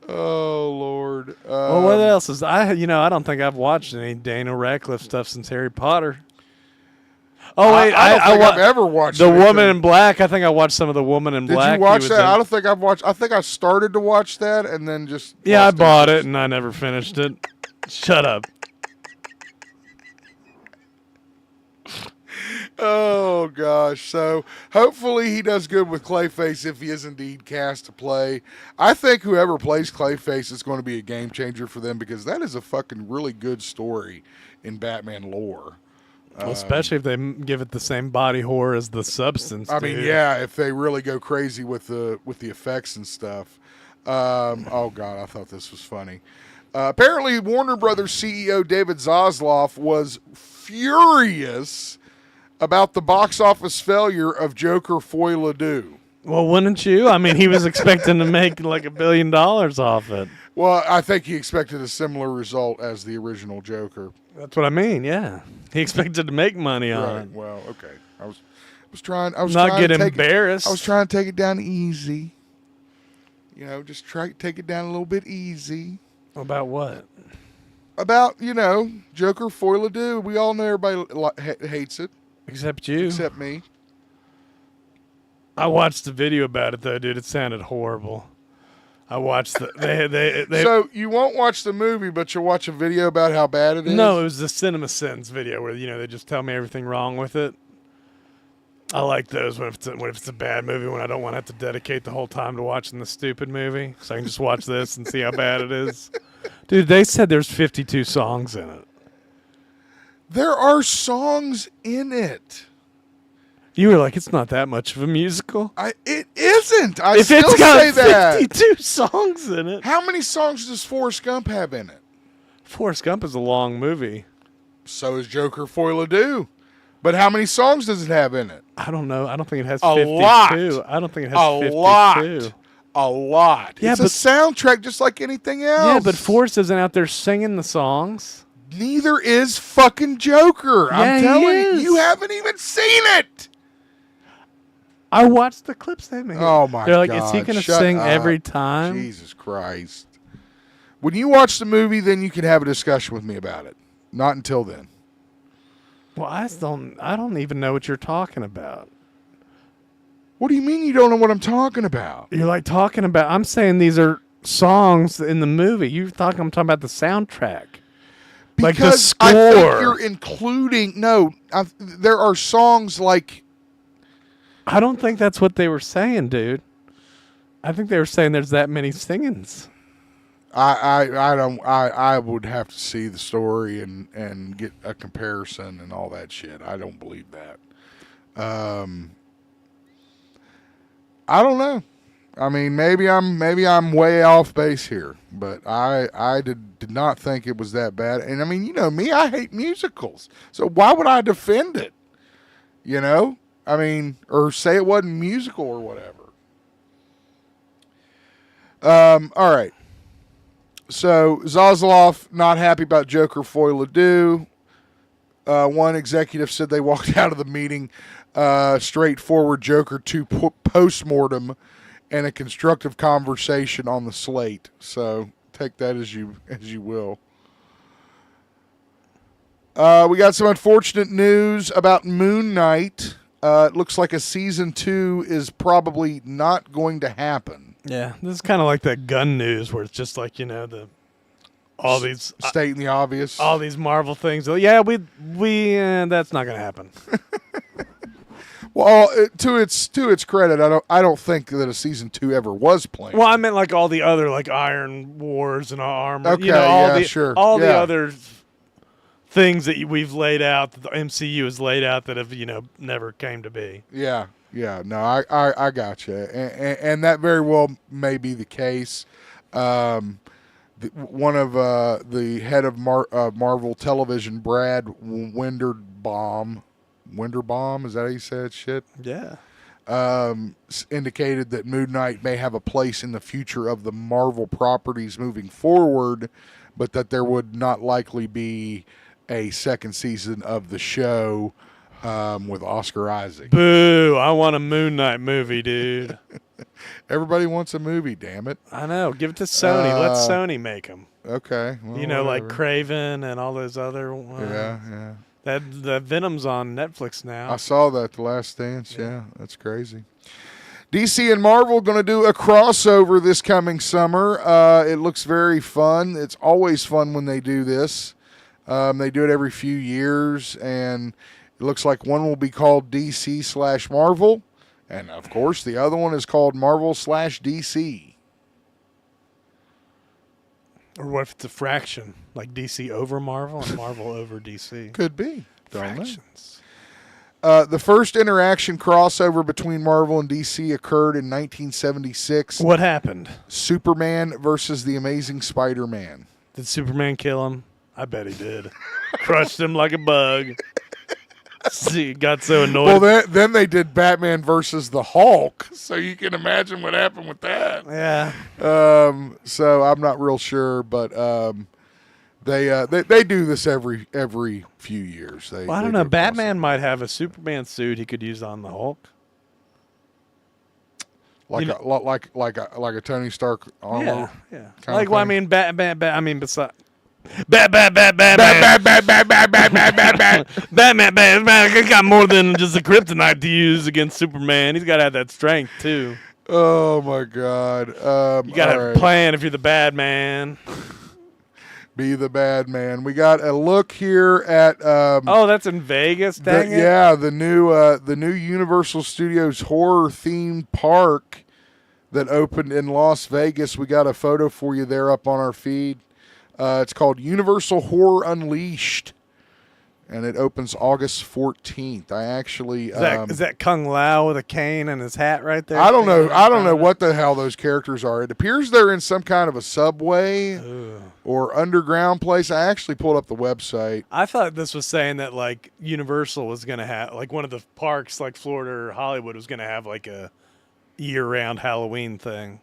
Oh, Lord. Well, what else is I don't think I've watched any Daniel Radcliffe stuff since Harry Potter. Oh wait, I don't think I've ever watched The anything. Woman in Black. I think I watched some of The Woman in Did Black. you watch He was that? in- I don't think I've watched. I think I started to watch that and then just. Yeah, I lost bought it interest. and I never finished it. Shut up. Oh gosh! So hopefully he does good with Clayface if he is indeed cast to play. I think whoever plays Clayface is going to be a game changer for them because that is a fucking really good story in Batman lore. Well, especially if they give it the same body horror as The Substance. I mean, dude. yeah, if they really go crazy with the effects and stuff. Oh God, I thought this was funny. Apparently, Warner Brothers CEO David Zaslav was furious about the box office failure of Joker Foy Ledoux. Well, wouldn't you? I mean, he was expecting to make like $1 billion off it. Well, I think he expected a similar result as the original Joker. That's what I mean. Yeah, he expected to make money on Right. it. Well, okay. I was trying. I was Not trying get to take embarrassed. I was trying to take it down easy. You know, just take it down a little bit easy. About what? About Joker Foy Ledoux. We all know everybody hates it Except you. except me. I watched the video about it though, dude. It sounded horrible. I watched the they So you won't watch the movie, but you'll watch a video about how bad it is. No, it was the Cinema Sins video where they just tell me everything wrong with it. I like those when it's a bad movie when I don't want to have to dedicate the whole time to watching the stupid movie, so I can just watch this and see how bad it is. Dude, they said there's 52 songs in it. There are songs in it. You were like, it's not that much of a musical. It isn't. I If still it's say got that. 52 songs in it. How many songs does Forrest Gump have in it? Forrest Gump is a long movie. So is Joker Foy Ledoux. But how many songs does it have in it? I don't know. I don't think it has A 52. lot. I don't think it has A 52. lot. A lot. Yeah, it's a but- soundtrack just like anything else. Yeah, but Forrest isn't out there singing the songs. Neither is fucking Joker. Yeah, I'm he telling is. you haven't even seen it. I watched the clips they made. Oh my god. They're like, is he going to Shut sing up. every time? Jesus Christ. When you watch the movie, then you can have a discussion with me about it. Not until then. Well, I don't even know what you're talking about. What do you mean you don't know what I'm talking about? You're like talking about, I'm saying these are songs in the movie. I'm talking about the soundtrack. Like the Because I think score. you're including, there are songs like, I don't think that's what they were saying, dude. I think they were saying there's that many singings. I would have to see the story and get a comparison and all that shit. I don't believe that. I don't know. I mean, maybe I'm way off base here, but I did not think it was that bad. And I mean, you know me, I hate musicals. So why would I defend it? I mean, or say it wasn't musical or whatever. All right. So Zaslav not happy about Joker Foy Ledoux. One executive said they walked out of the meeting straightforward Joker 2 post-mortem and a constructive conversation on the slate. So take that as you will. We got some unfortunate news about Moon Knight. It looks like a season 2 is probably not going to happen. Yeah, this is kind of like that gun news where it's just like, all these Stating the obvious. all these Marvel things. Yeah, we that's not going to happen. Well, to its credit, I don't think that a season 2 ever was planned. Well, I meant like all the other like Iron Wars and Armor. Okay, sure. All the Yeah. other things that we've laid out, that the MCU has laid out that have never came to be. Yeah. No, I got you, and that very well may be the case. One of the head of Marvel Television, Brad Winderbaum, is that how you say that shit? Yeah. Indicated that Moon Knight may have a place in the future of the Marvel properties moving forward, but that there would not likely be a second season of the show with Oscar Isaac. Boo! I want a Moon Knight movie, dude. Everybody wants a movie, damn it. I know. Give it to Sony. Let Sony make them. Okay. Well, like whatever. Craven and all those other ones. Yeah. The Venom's on Netflix now. I saw that, The Last Dance. Yeah, that's crazy. DC and Marvel going to do a crossover this coming summer. It looks very fun. It's always fun when they do this. They do it every few years, and it looks like one will be called DC/Marvel, and of course the other one is called Marvel/DC. Or what if it's a fraction, like DC over Marvel and Marvel over DC? Could be. Don't know. Fractions. The first interaction crossover between Marvel and DC occurred in 1976. What happened? Superman versus the Amazing Spider-Man. Did Superman kill him? I bet he did. Crushed him like a bug. See, got so annoyed. Well, then they did Batman versus the Hulk, so you can imagine what happened with that. Yeah. So I'm not real sure, but they do this every few years. Well, I don't know. Batman might have a Superman suit he could use on the Hulk. Like a Tony Stark armor. Yeah. Kind Like, of well, I thing. mean, Batman. Besides. Batman. He's got more than just a kryptonite to use against Superman. He's got to have that strength too. Oh my God! You got to have a plan if you're the bad man. Be the bad man. We got a look here at. Oh, that's in Vegas. Dang it! Yeah, the new Universal Studios horror themed park that opened in Las Vegas. We got a photo for you there up on our feed. It's called Universal Horror Unleashed, and it opens August 14th. I actually Is that Kung Lao with a cane and his hat right there? I don't know what the hell those characters are. It appears they're in some kind of a subway or underground place. I actually pulled up the website. I thought this was saying that like Universal was going to have like one of the parks like Florida or Hollywood was going to have like a year-round Halloween thing.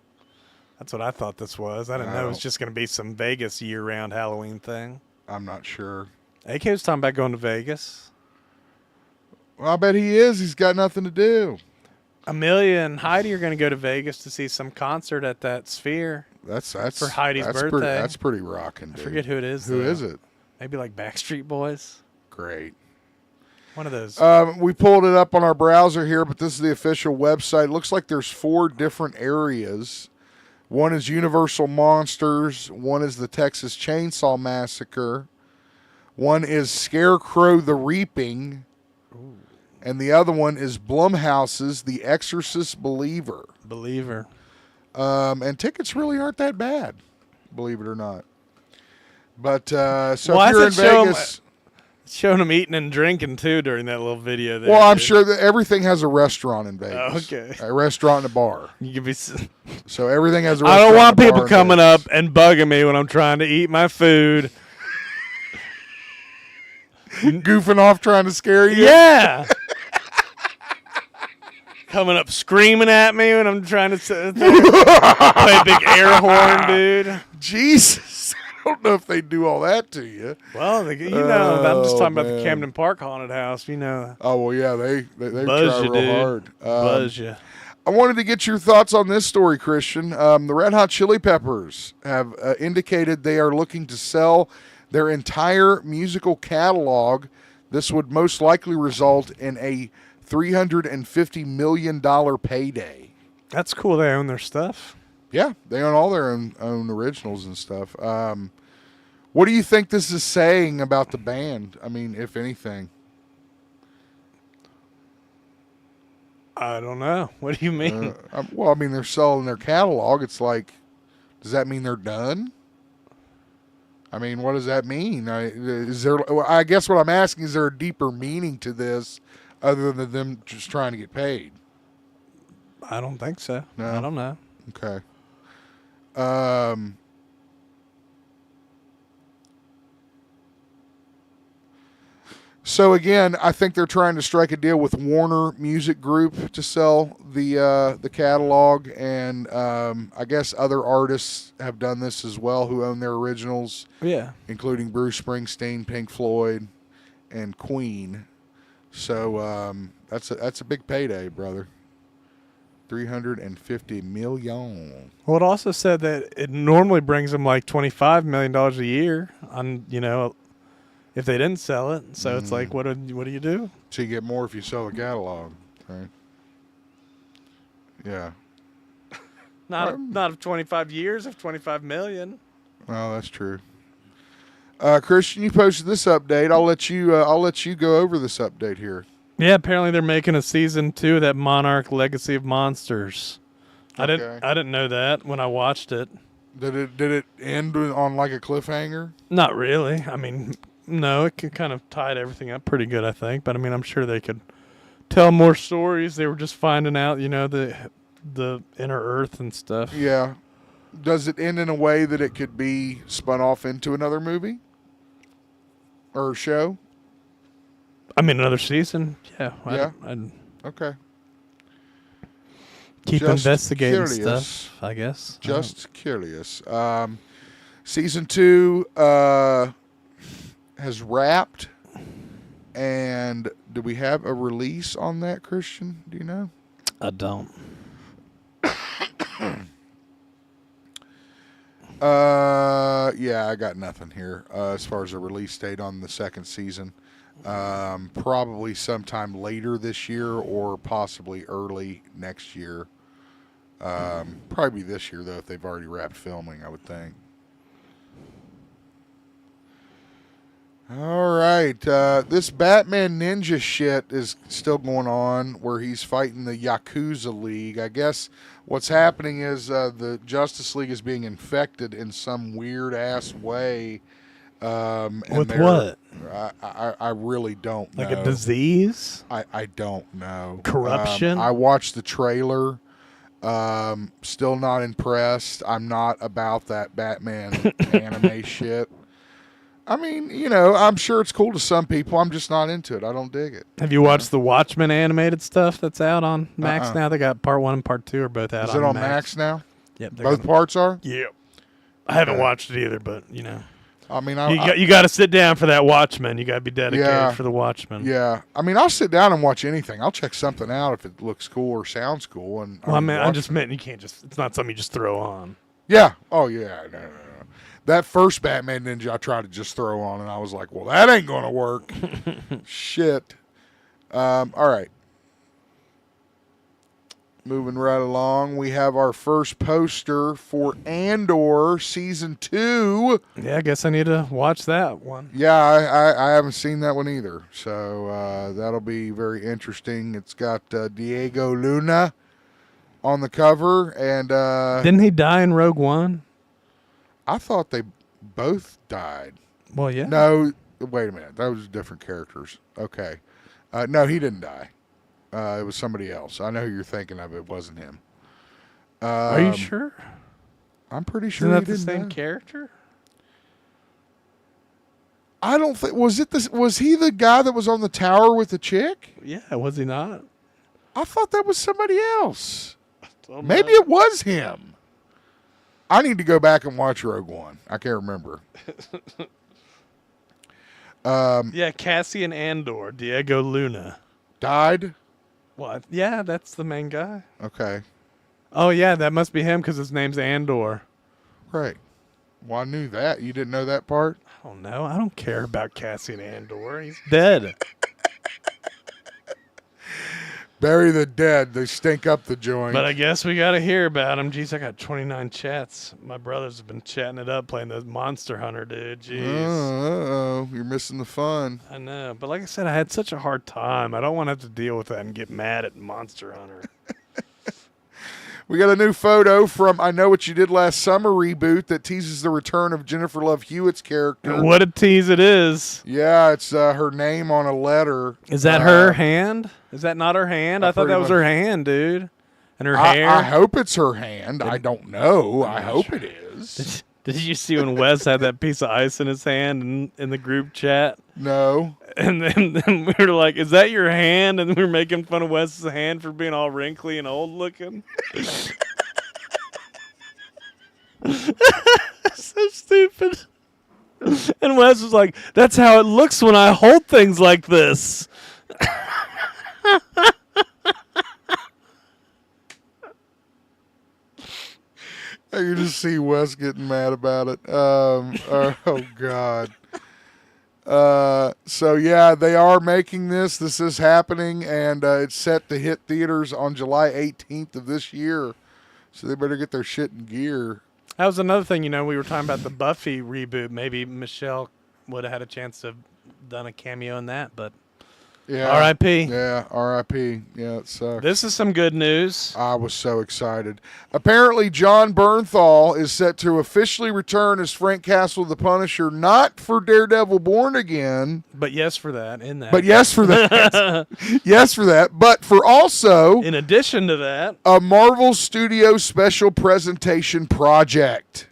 That's what I thought this was. I didn't know it was just going to be some Vegas year-round Halloween thing. I'm not sure. AK was talking about going to Vegas. Well, I bet he is. He's got nothing to do. Amelia and Heidi are going to go to Vegas to see some concert at that Sphere. That's for Heidi's birthday. That's pretty rocking, dude. I forget who it is. Who is it? Maybe like Backstreet Boys. Great. One of those. We pulled it up on our browser here, but this is the official website. It looks like there's 4 different areas. One is Universal Monsters. One is the Texas Chainsaw Massacre. One is Scarecrow the Reaping. Ooh. And the other one is Blumhouse's The Exorcist Believer. And tickets really aren't that bad, believe it or not. But so if you're in Vegas... Showing them eating and drinking, too, during that little video there. Well, I'm sure that everything has a restaurant in Vegas. Oh, okay. A restaurant and a bar. You could be... So everything has a I restaurant. don't want and a bar people in coming Vegas. up and bugging me when I'm trying to eat my food. Goofing off trying to scare you? Yeah. coming up screaming at me when I'm trying to sit there, play a big air horn, dude. Jesus. I don't know if they do all that to you. Well, you know, I'm just talking about the man. Camden Park haunted house. You know, Oh, well, yeah, they buzz try you, real dude. hard. Buzz you. I wanted to get your thoughts on this story, Christian. The Red Hot Chili Peppers have indicated they are looking to sell their entire musical catalog. This would most likely result in a $350 million payday. That's cool. They own their stuff. Yeah, they own all their own originals and stuff. What do you think this is saying about the band? I mean, if anything. I don't know. What do you mean? Well, I mean, they're selling their catalog. It's like, does that mean they're done? I mean, what does that mean? I guess what I'm asking, is there a deeper meaning to this other than them just trying to get paid? I don't think so. No? I don't know. Okay. So again, I think they're trying to strike a deal with Warner Music Group to sell the catalog, and I guess other artists have done this as well who own their originals. Yeah, including Bruce Springsteen, Pink Floyd, and Queen. So that's a big payday, brother. $350 million. Well, it also said that it normally brings them like $25 million a year on, if they didn't sell it. So it's like, what do you do? So you get more if you sell the catalog, right? Yeah. Not of 25 years, of 25 million. Well, that's true. Christian, you posted this update. I'll let you go over this update here. Yeah, apparently they're making a season 2 of that Monarch Legacy of Monsters. Okay. I didn't know that when I watched it. Did it end on like a cliffhanger? Not really. I mean, no, it kind of tied everything up pretty good, I think. But I mean, I'm sure they could tell more stories. They were just finding out, the inner Earth and stuff. Yeah. Does it end in a way that it could be spun off into another movie or show? I mean, another season? Yeah. Yeah. I'd Okay. keep Just investigating curious. stuff, I guess. Just curious. Season 2 has wrapped, and do we have a release on that, Christian? Do you know? I don't. Yeah, I got nothing here as far as a release date on the second season. Probably sometime later this year or possibly early next year. Probably this year, though, if they've already wrapped filming, I would think. All right. This Batman Ninja shit is still going on where he's fighting the Yakuza League. I guess what's happening is the Justice League is being infected in some weird-ass way. With what? I really don't know. Like a disease? I don't know. Corruption? I watched the trailer. Still not impressed. I'm not about that Batman anime shit. I mean, I'm sure it's cool to some people. I'm just not into it. I don't dig it. Have you watched the Watchmen animated stuff that's out on Max now? They got part 1 and part 2 are both out on Max. Is it on Max now? Yep. Both parts are? Yep. I haven't watched it either, but, I mean, you got to sit down for that Watchmen. You got to be dedicated for the Watchmen. Yeah. I mean, I'll sit down and watch anything. I'll check something out if it looks cool or sounds cool. And I just meant you can't it's not something you just throw on. Yeah. Oh, yeah. No. That first Batman Ninja I tried to just throw on, and I was like, well, that ain't going to work. Shit. All right. Moving right along, we have our first poster for Andor Season 2. Yeah, I guess I need to watch that one. Yeah, I haven't seen that one either, so that'll be very interesting. It's got Diego Luna on the cover, and didn't he die in Rogue One? I thought they both died. Well, yeah. No, wait a minute. Those are different characters. Okay. No, he didn't die. It was somebody else. I know who you're thinking of. It wasn't him. Are you sure? I'm pretty sure. Isn't that he the didn't same die. character? I don't think. Was he the guy that was on the tower with the chick? Yeah, was he not? I thought that was somebody else. Don't Maybe know. it was him. I need to go back and watch Rogue One. I can't remember. Yeah, Cassian Andor, Diego Luna. Died? What? Yeah, that's the main guy. Okay. Oh, yeah, that must be him because his name's Andor. Right. Well, I knew that. You didn't know that part? I don't know. I don't care about Cassian Andor. He's dead. Bury the dead. They stink up the joint. But I guess we got to hear about him. Jeez, I got 29 chats. My brothers have been chatting it up playing the Monster Hunter, dude. Jeez. Uh-oh. You're missing the fun. I know. But like I said, I had such a hard time. I don't want to have to deal with that and get mad at Monster Hunter. We got a new photo from I Know What You Did Last Summer reboot that teases the return of Jennifer Love Hewitt's character. What a tease it is. Yeah, it's her name on a letter. Is that her hand? Is that not her hand? I thought that was her hand, dude. And her hair. I hope it's her hand. I don't know. I hope it is. Did you see when Wes had that piece of ice in his hand in the group chat? No. And then we were like, is that your hand? And we were making fun of Wes's hand for being all wrinkly and old looking. So stupid. And Wes was like, that's how it looks when I hold things like this. I can just see Wes getting mad about it. Oh, God. So, yeah, they are making this. This is happening, and it's set to hit theaters on July 18th of this year. So they better get their shit in gear. That was another thing, we were talking about the Buffy reboot. Maybe Michelle would have had a chance to have done a cameo in that, but Yeah. R.I.P. Yeah, R.I.P. Yeah, it sucks. This is some good news. I was so excited. Apparently, John Bernthal is set to officially return as Frank Castle the Punisher, not for Daredevil Born Again. But yes for that, in that. But yes for that. Yes for that. But for also in addition to that, a Marvel Studios special presentation project.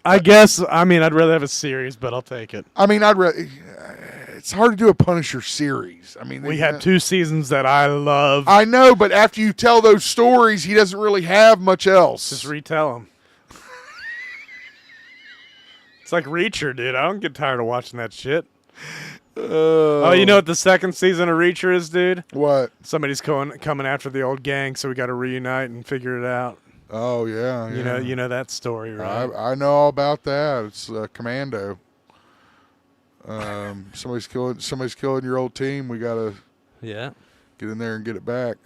I guess, I'd rather have a series, but I'll take it. It's hard to do a Punisher series. We had 2 seasons that I love. I know, but after you tell those stories, he doesn't really have much else. Just retell them. It's like Reacher, dude. I don't get tired of watching that shit. Oh, you know what the second season of Reacher is, dude? What? Somebody's coming after the old gang, so we got to reunite and figure it out. Oh, yeah. You know that story, right? I know all about that. It's Commando. Somebody's killing your old team. We gotta get in there and get it back.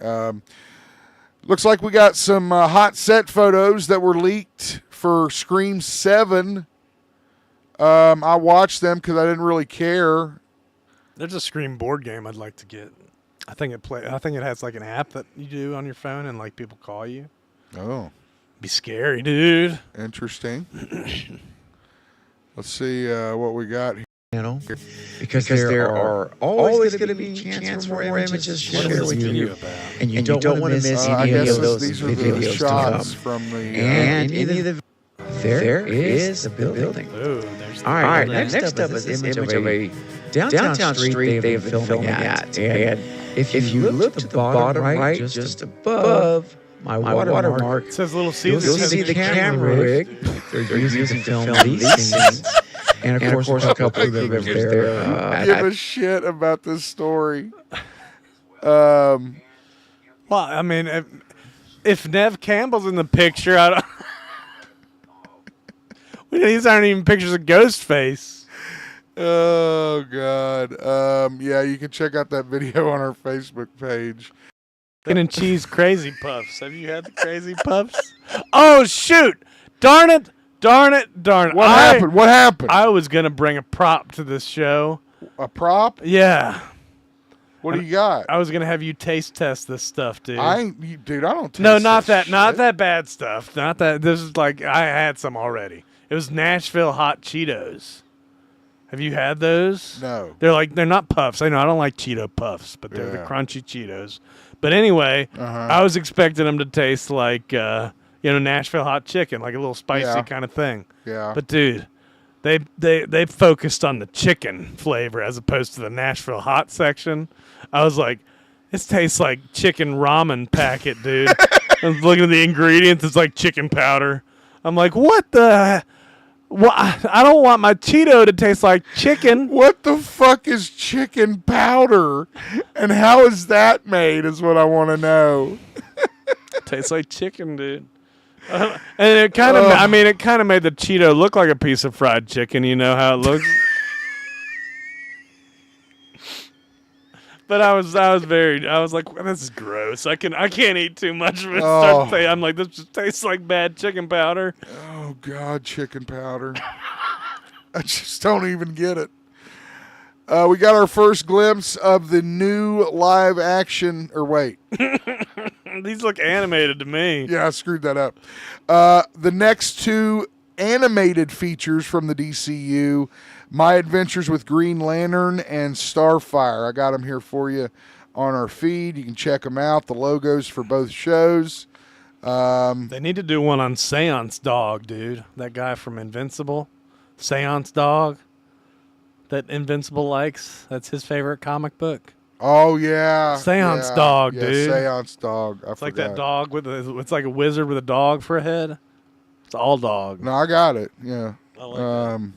Looks like we got some hot set photos that were leaked for Scream 7. I watched them because I didn't really care. There's a Scream board game I'd like to get. I think it has like an app that you do on your phone and like people call you. Oh, be scary, dude. Interesting. Let's see what we got here. Channel because there are always going to be chance for more images shared with you, and you don't want to miss any of those these are videos the to shots come. from the And any of the there is the building. Ooh, there's the All right, building. next up is this image of a downtown street they've been filming at, and if you look to the bottom right, just above my watermark, It says Little you'll Caesars. see the camera rig they're using to film these scenes. And of course, a couple of them there. give a shit about this story. Well, if Nev Campbell's in the picture, I don't. These aren't even pictures of Ghostface. Oh God. Yeah, you can check out that video on our Facebook page. Chicken and cheese crazy puffs. Have you had the crazy puffs? Oh shoot! Darn it! What happened? What happened? I was gonna bring a prop to this show. A prop? Yeah. What do you got? I was gonna have you taste test this stuff, dude. I don't taste No, not this that. Not shit. that bad stuff. Not that. This is like I had some already. It was Nashville hot Cheetos. Have you had those? No. They're not puffs. I know I don't like Cheeto puffs, but they're the Yeah. crunchy Cheetos. But anyway, I was expecting them to taste like Nashville hot chicken, like a little spicy kind of thing. Yeah. But dude, they focused on the chicken flavor as opposed to the Nashville hot section. I was like, This tastes like chicken ramen packet, dude. I was looking at the ingredients. It's like chicken powder. I'm like, what the? What? I don't want my Cheeto to taste like chicken. What the fuck is chicken powder? And how is that made is what I want to know. Tastes like chicken, dude. And it kind of, I mean, it kind of made the Cheeto look like a piece of fried chicken. You know how it looks. But I was like, well, this is gross. I can't eat too much of it. I'm like, this just tastes like bad chicken powder. Oh God, chicken powder. I just don't even get it. We got our first glimpse of the new live action. Or wait, these look animated to me. yeah, I screwed that up. The next two animated features from the DCU. My Adventures with Green Lantern and Starfire. I got them here for you on our feed. You can check them out. The logos for both shows. They need to do one on Seance Dog, dude. That guy from Invincible. Seance Dog. That Invincible likes. That's his favorite comic book. Oh, yeah. Seance Dog, yeah, dude. Seance Dog. It's like that dog it's like a wizard with a dog for a head. It's all dog. No, I got it. Yeah. I like that.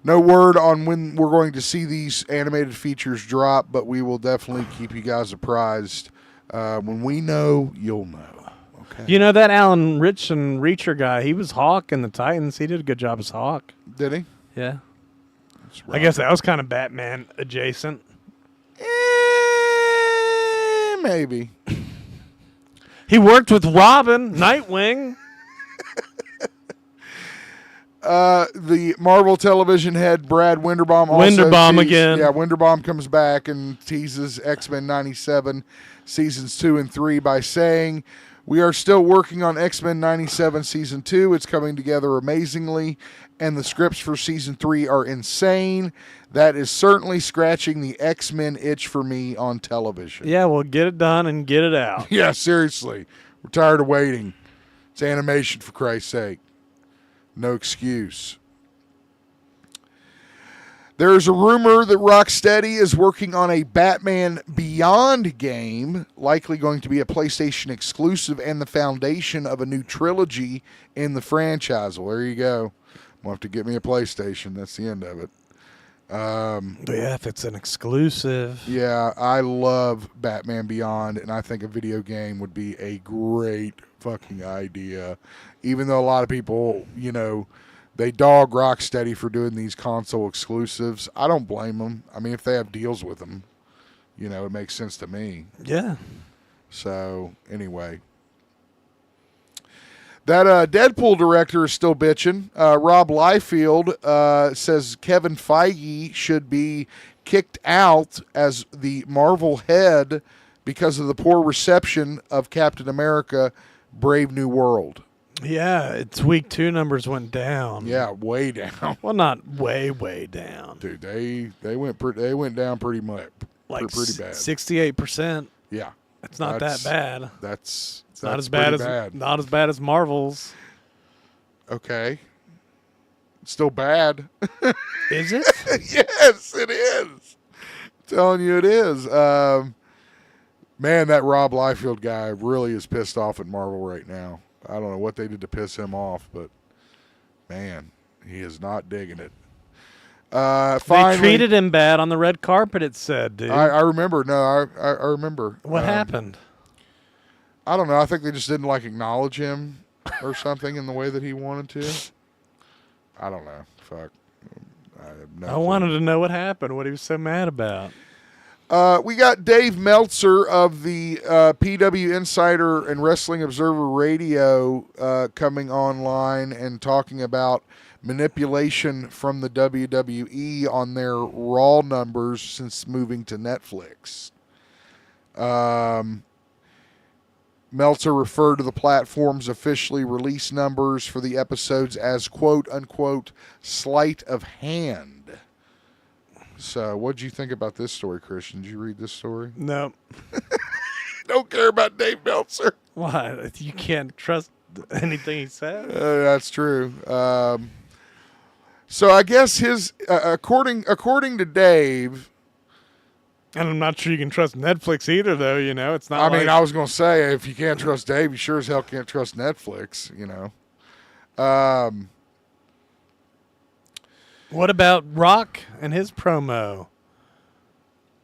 No word on when we're going to see these animated features drop, but we will definitely keep you guys apprised. When we know, you'll know. Okay. You know that Alan Rich and Reacher guy, he was Hawk in the Titans. He did a good job as Hawk. Did he? Yeah. That's I guess that was kind of Batman adjacent. Maybe. He worked with Robin, Nightwing. The Marvel television head Brad Winderbaum again. Yeah, Winderbaum comes back and teases X-Men 97 seasons 2 and 3 by saying, "We are still working on X-Men 97 season 2. It's coming together amazingly, and the scripts for season 3 are insane. That is certainly scratching the X-Men itch for me on television." Yeah, well, get it done and get it out. Yeah, seriously. We're tired of waiting. It's animation, for Christ's sake. No excuse. There is a rumor that Rocksteady is working on a Batman Beyond game, likely going to be a PlayStation exclusive and the foundation of a new trilogy in the franchise. Well, there you go. We'll have to get me a PlayStation. That's the end of it. Yeah, if it's an exclusive. Yeah, I love Batman Beyond, and I think a video game would be a great fucking idea. Even though a lot of people, you know, they dog Rocksteady for doing these console exclusives. I don't blame them. I mean, if they have deals with them, you know, it makes sense to me. Yeah. So, anyway. That Deadpool director is still bitching. Rob Liefeld says Kevin Feige should be kicked out as the Marvel head because of the poor reception of Captain America Brave New World. Yeah, its week 2 numbers went down. Yeah, way down. Well, not way down. Dude, they went down pretty much. Like pretty bad. 68%. Yeah. It's not that bad. That's not as bad as Marvel's. Okay. It's still bad. Is it? Yes, it is. I'm telling you it is. Man, that Rob Liefeld guy really is pissed off at Marvel right now. I don't know what they did to piss him off, but man, he is not digging it. Finally, they treated him bad on the red carpet, it said, dude. I remember. No, I remember. What happened? I don't know. I think they just didn't acknowledge him or something in the way that he wanted to. I don't know. Fuck. I wanted to know what happened, what he was so mad about. We got Dave Meltzer of the PW Insider and Wrestling Observer Radio coming online and talking about manipulation from the WWE on their Raw numbers since moving to Netflix. Meltzer referred to the platform's officially released numbers for the episodes as quote-unquote sleight of hand. So, what did you think about this story, Christian? Did you read this story? No. Don't care about Dave Meltzer. Why? You can't trust anything he says? That's true. So I guess his according to Dave, And I'm not sure you can trust Netflix either, though. You know, it's not. I mean, I was going to say, if you can't trust Dave, you sure as hell can't trust Netflix. You know. What about Rock and his promo?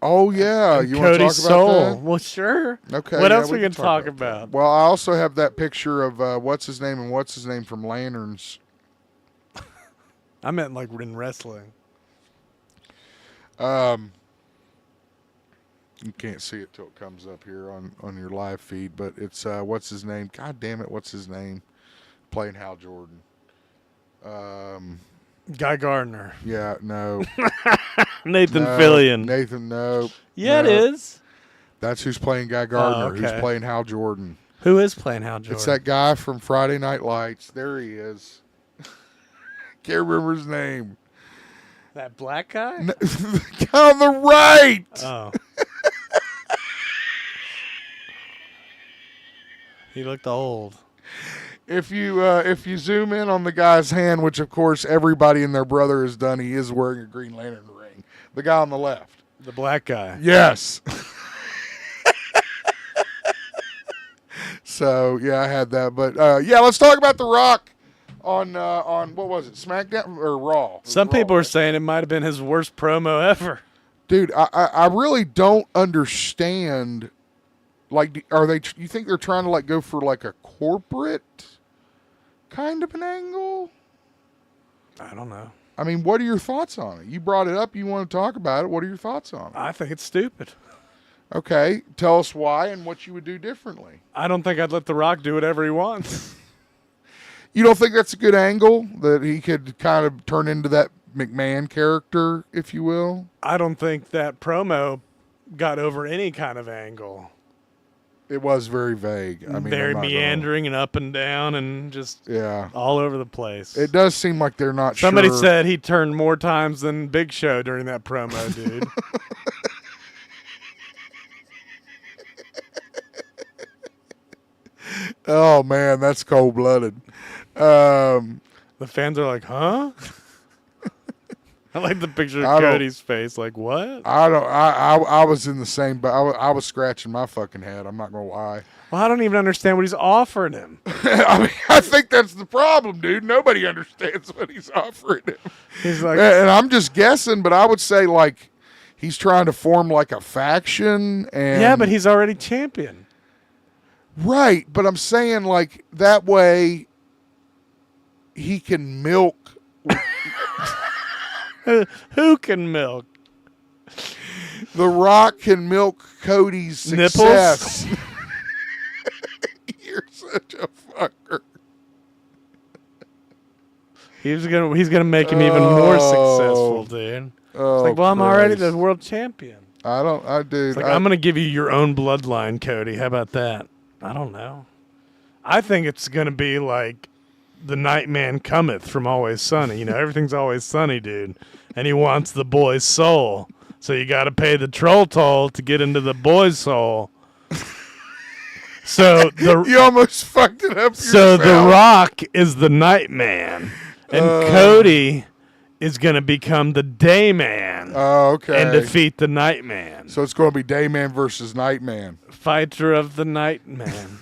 Oh yeah, And you want to Cody's talk about Soul. that? Well, sure. Okay. What yeah, else we can talk that. about? Well, I also have that picture of what's his name and what's his name from Lanterns. I meant like in wrestling. You can't see it till it comes up here on your live feed, but it's what's his name? God damn it, what's his name? Playing Hal Jordan. Guy Gardner. Yeah, no. Nathan No, Fillion. Nathan, no. Yeah, no. it is. That's who's playing Guy Gardner, okay. who's playing Hal Jordan. Who is playing Hal Jordan? It's that guy from Friday Night Lights. There he is. Can't remember his name. That black guy? No, the guy on the right. Oh. He looked old. If you zoom in on the guy's hand, which of course everybody and their brother has done, he is wearing a Green Lantern ring. The guy on the left. The black guy. Yes. So yeah, I had that, but yeah, let's talk about The Rock on what was it, SmackDown or Raw? Some Raw, people are right? saying it might have been his worst promo ever. Dude, I really don't understand. Like, are they? You think they're trying to like go for like a corporate kind of an angle? I don't know. I mean, what are your thoughts on it? You brought it up. You want to talk about it. What are your thoughts on it? I think it's stupid. Okay, tell us why and what you would do differently. I don't think I'd let The Rock do whatever he wants. You don't think that's a good angle, that he could kind of turn into that McMahon character, if you will? I don't think that promo got over any kind of angle. It was very vague. I mean, Very I'm not meandering and up and down and just yeah. all over the place. It does seem like they're not Somebody sure. said he turned more times than Big Show during that promo, dude. Oh, man, that's cold-blooded. The fans are like, huh? I like the picture I of don't- Cody's face. Like, what? I was in the same, but I was scratching my fucking head. I'm not going to lie. Well, I don't even understand what he's offering him. I mean, I think that's the problem, dude. Nobody understands what he's offering him. He's like, And I'm just guessing, but I would say, like, he's trying to form, like, a faction. And yeah, but he's already champion. Right, but I'm saying, like, that way he can milk. Who can milk? The Rock can milk Cody's Nipples? success. You're such a fucker. He's gonna make him even more successful, dude. Oh, It's like, well, I'm already Christ. the world champion. Dude. It's like, I'm gonna give you your own bloodline, Cody. How about that? I don't know. I think it's gonna be like the Nightman cometh from Always Sunny. You know, everything's always sunny, dude. And he wants the boy's soul. So you got to pay the troll toll to get into the boy's soul. So you almost fucked it up So yourself. The Rock is the Nightman, and Cody is gonna become the Dayman Oh, okay. and defeat the Nightman. So it's going to be Dayman versus Nightman. Fighter of the Nightman.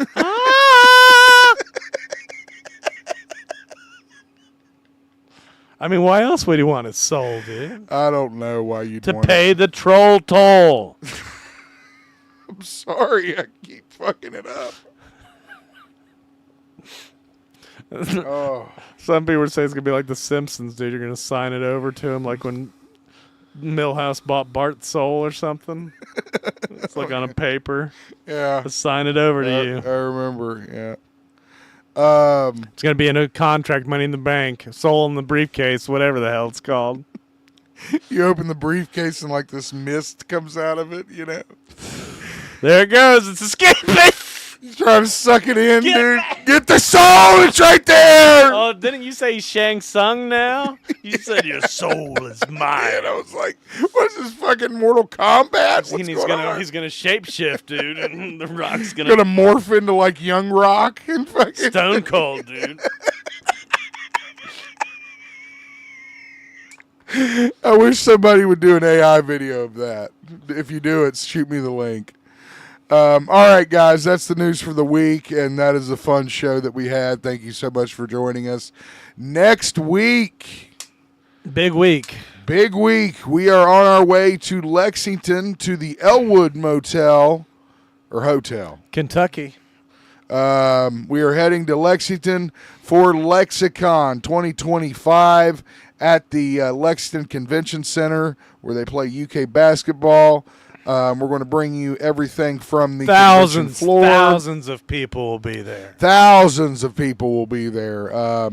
I mean, why else would he want his soul, dude? I don't know why you'd To want pay the troll toll. I'm sorry, I keep fucking it up. Oh, Some people say it's gonna be like The Simpsons, dude. You're gonna sign it over to him, like when Milhouse bought Bart's soul or something. It's like on a paper. yeah. Just sign it over to you. I remember, yeah. It's gonna be in a contract, Money in the Bank, soul in the briefcase, whatever the hell it's called. You open the briefcase and like this mist comes out of it, you know? There it goes. It's escaping. He's trying to suck it in, Get dude. back. Get the soul! It's right there! Oh, didn't you say Shang Tsung now? You said your soul is mine. And I was like, what's this fucking Mortal Kombat? What's And going on? he's gonna shapeshift, dude, and the Rock's Gonna morph into like Young Rock and fucking stone cold, dude. I wish somebody would do an AI video of that. If you do it, shoot me the link. All right, guys, that's the news for the week, and that is a fun show that we had. Thank you so much for joining us. Next week, Big week. we are on our way to Lexington to the Elwood Motel or Hotel. Kentucky. We are heading to Lexington for Lexicon 2025 at the Lexington Convention Center where they play UK basketball. We're going to bring you everything from the convention floor. Thousands of people will be there. Thousands of people will be there.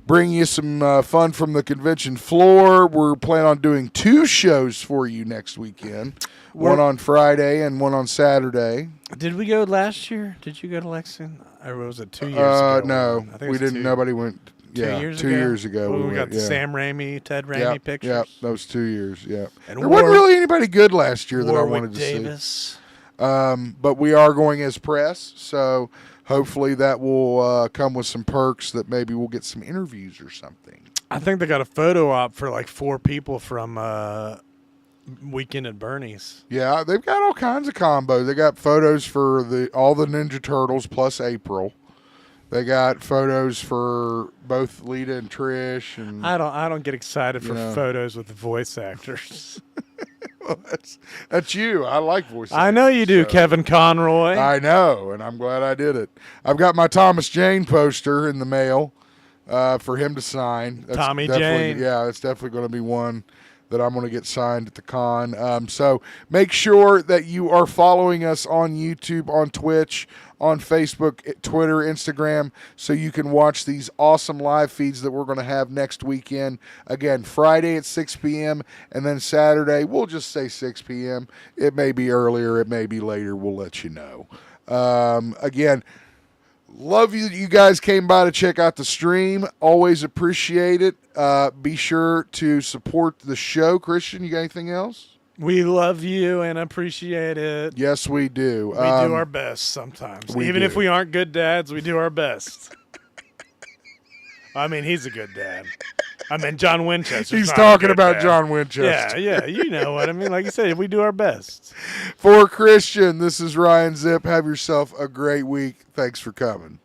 Bring you some fun from the convention floor. We're planning on doing 2 shows for you next weekend. One on Friday and one on Saturday. Did we go last year? Did you go to Lexington? Or was it 2 years ago? No, I think we it was didn't. Nobody went. 2 Yeah, years 2 ago? years ago. When we got went, the yeah. Sam Raimi, Ted Raimi pictures. Yeah, those 2 years. Yeah, And there wasn't really anybody good last year that I Warwick wanted to Davis. see. But we are going as press, so hopefully that will come with some perks that maybe we'll get some interviews or something. I think they got a photo op for like 4 people from Weekend at Bernie's. Yeah, they've got all kinds of combos. They got photos for all the Ninja Turtles plus April. They got photos for both Lita and Trish, and I don't get excited for photos with voice actors. well, that's you. I like voice. I know you do, so. Kevin Conroy. I know, and I'm glad I did it. I've got my Thomas Jane poster in the mail for him to sign. That's Tommy definitely- Jane. Yeah, it's definitely going to be one that I'm going to get signed at the con. So make sure that you are following us on YouTube, on Twitch, on Facebook, Twitter, Instagram, so you can watch these awesome live feeds that we're going to have next weekend. Again, Friday at 6 p.m. and then Saturday, we'll just say 6 p.m. It may be earlier, it may be later. We'll let you know. Again, love you that you guys came by to check out the stream. Always appreciate it. Be sure to support the show. Christian, you got anything else? We love you and appreciate it. Yes, we do. We do our best sometimes. Even if we aren't good dads, we do our best. I mean, he's a good dad. I mean, John Winchester. He's talking about John Winchester. Yeah, you know what I mean. Like you said, we do our best. For Christian, this is Ryan Zip. Have yourself a great week. Thanks for coming.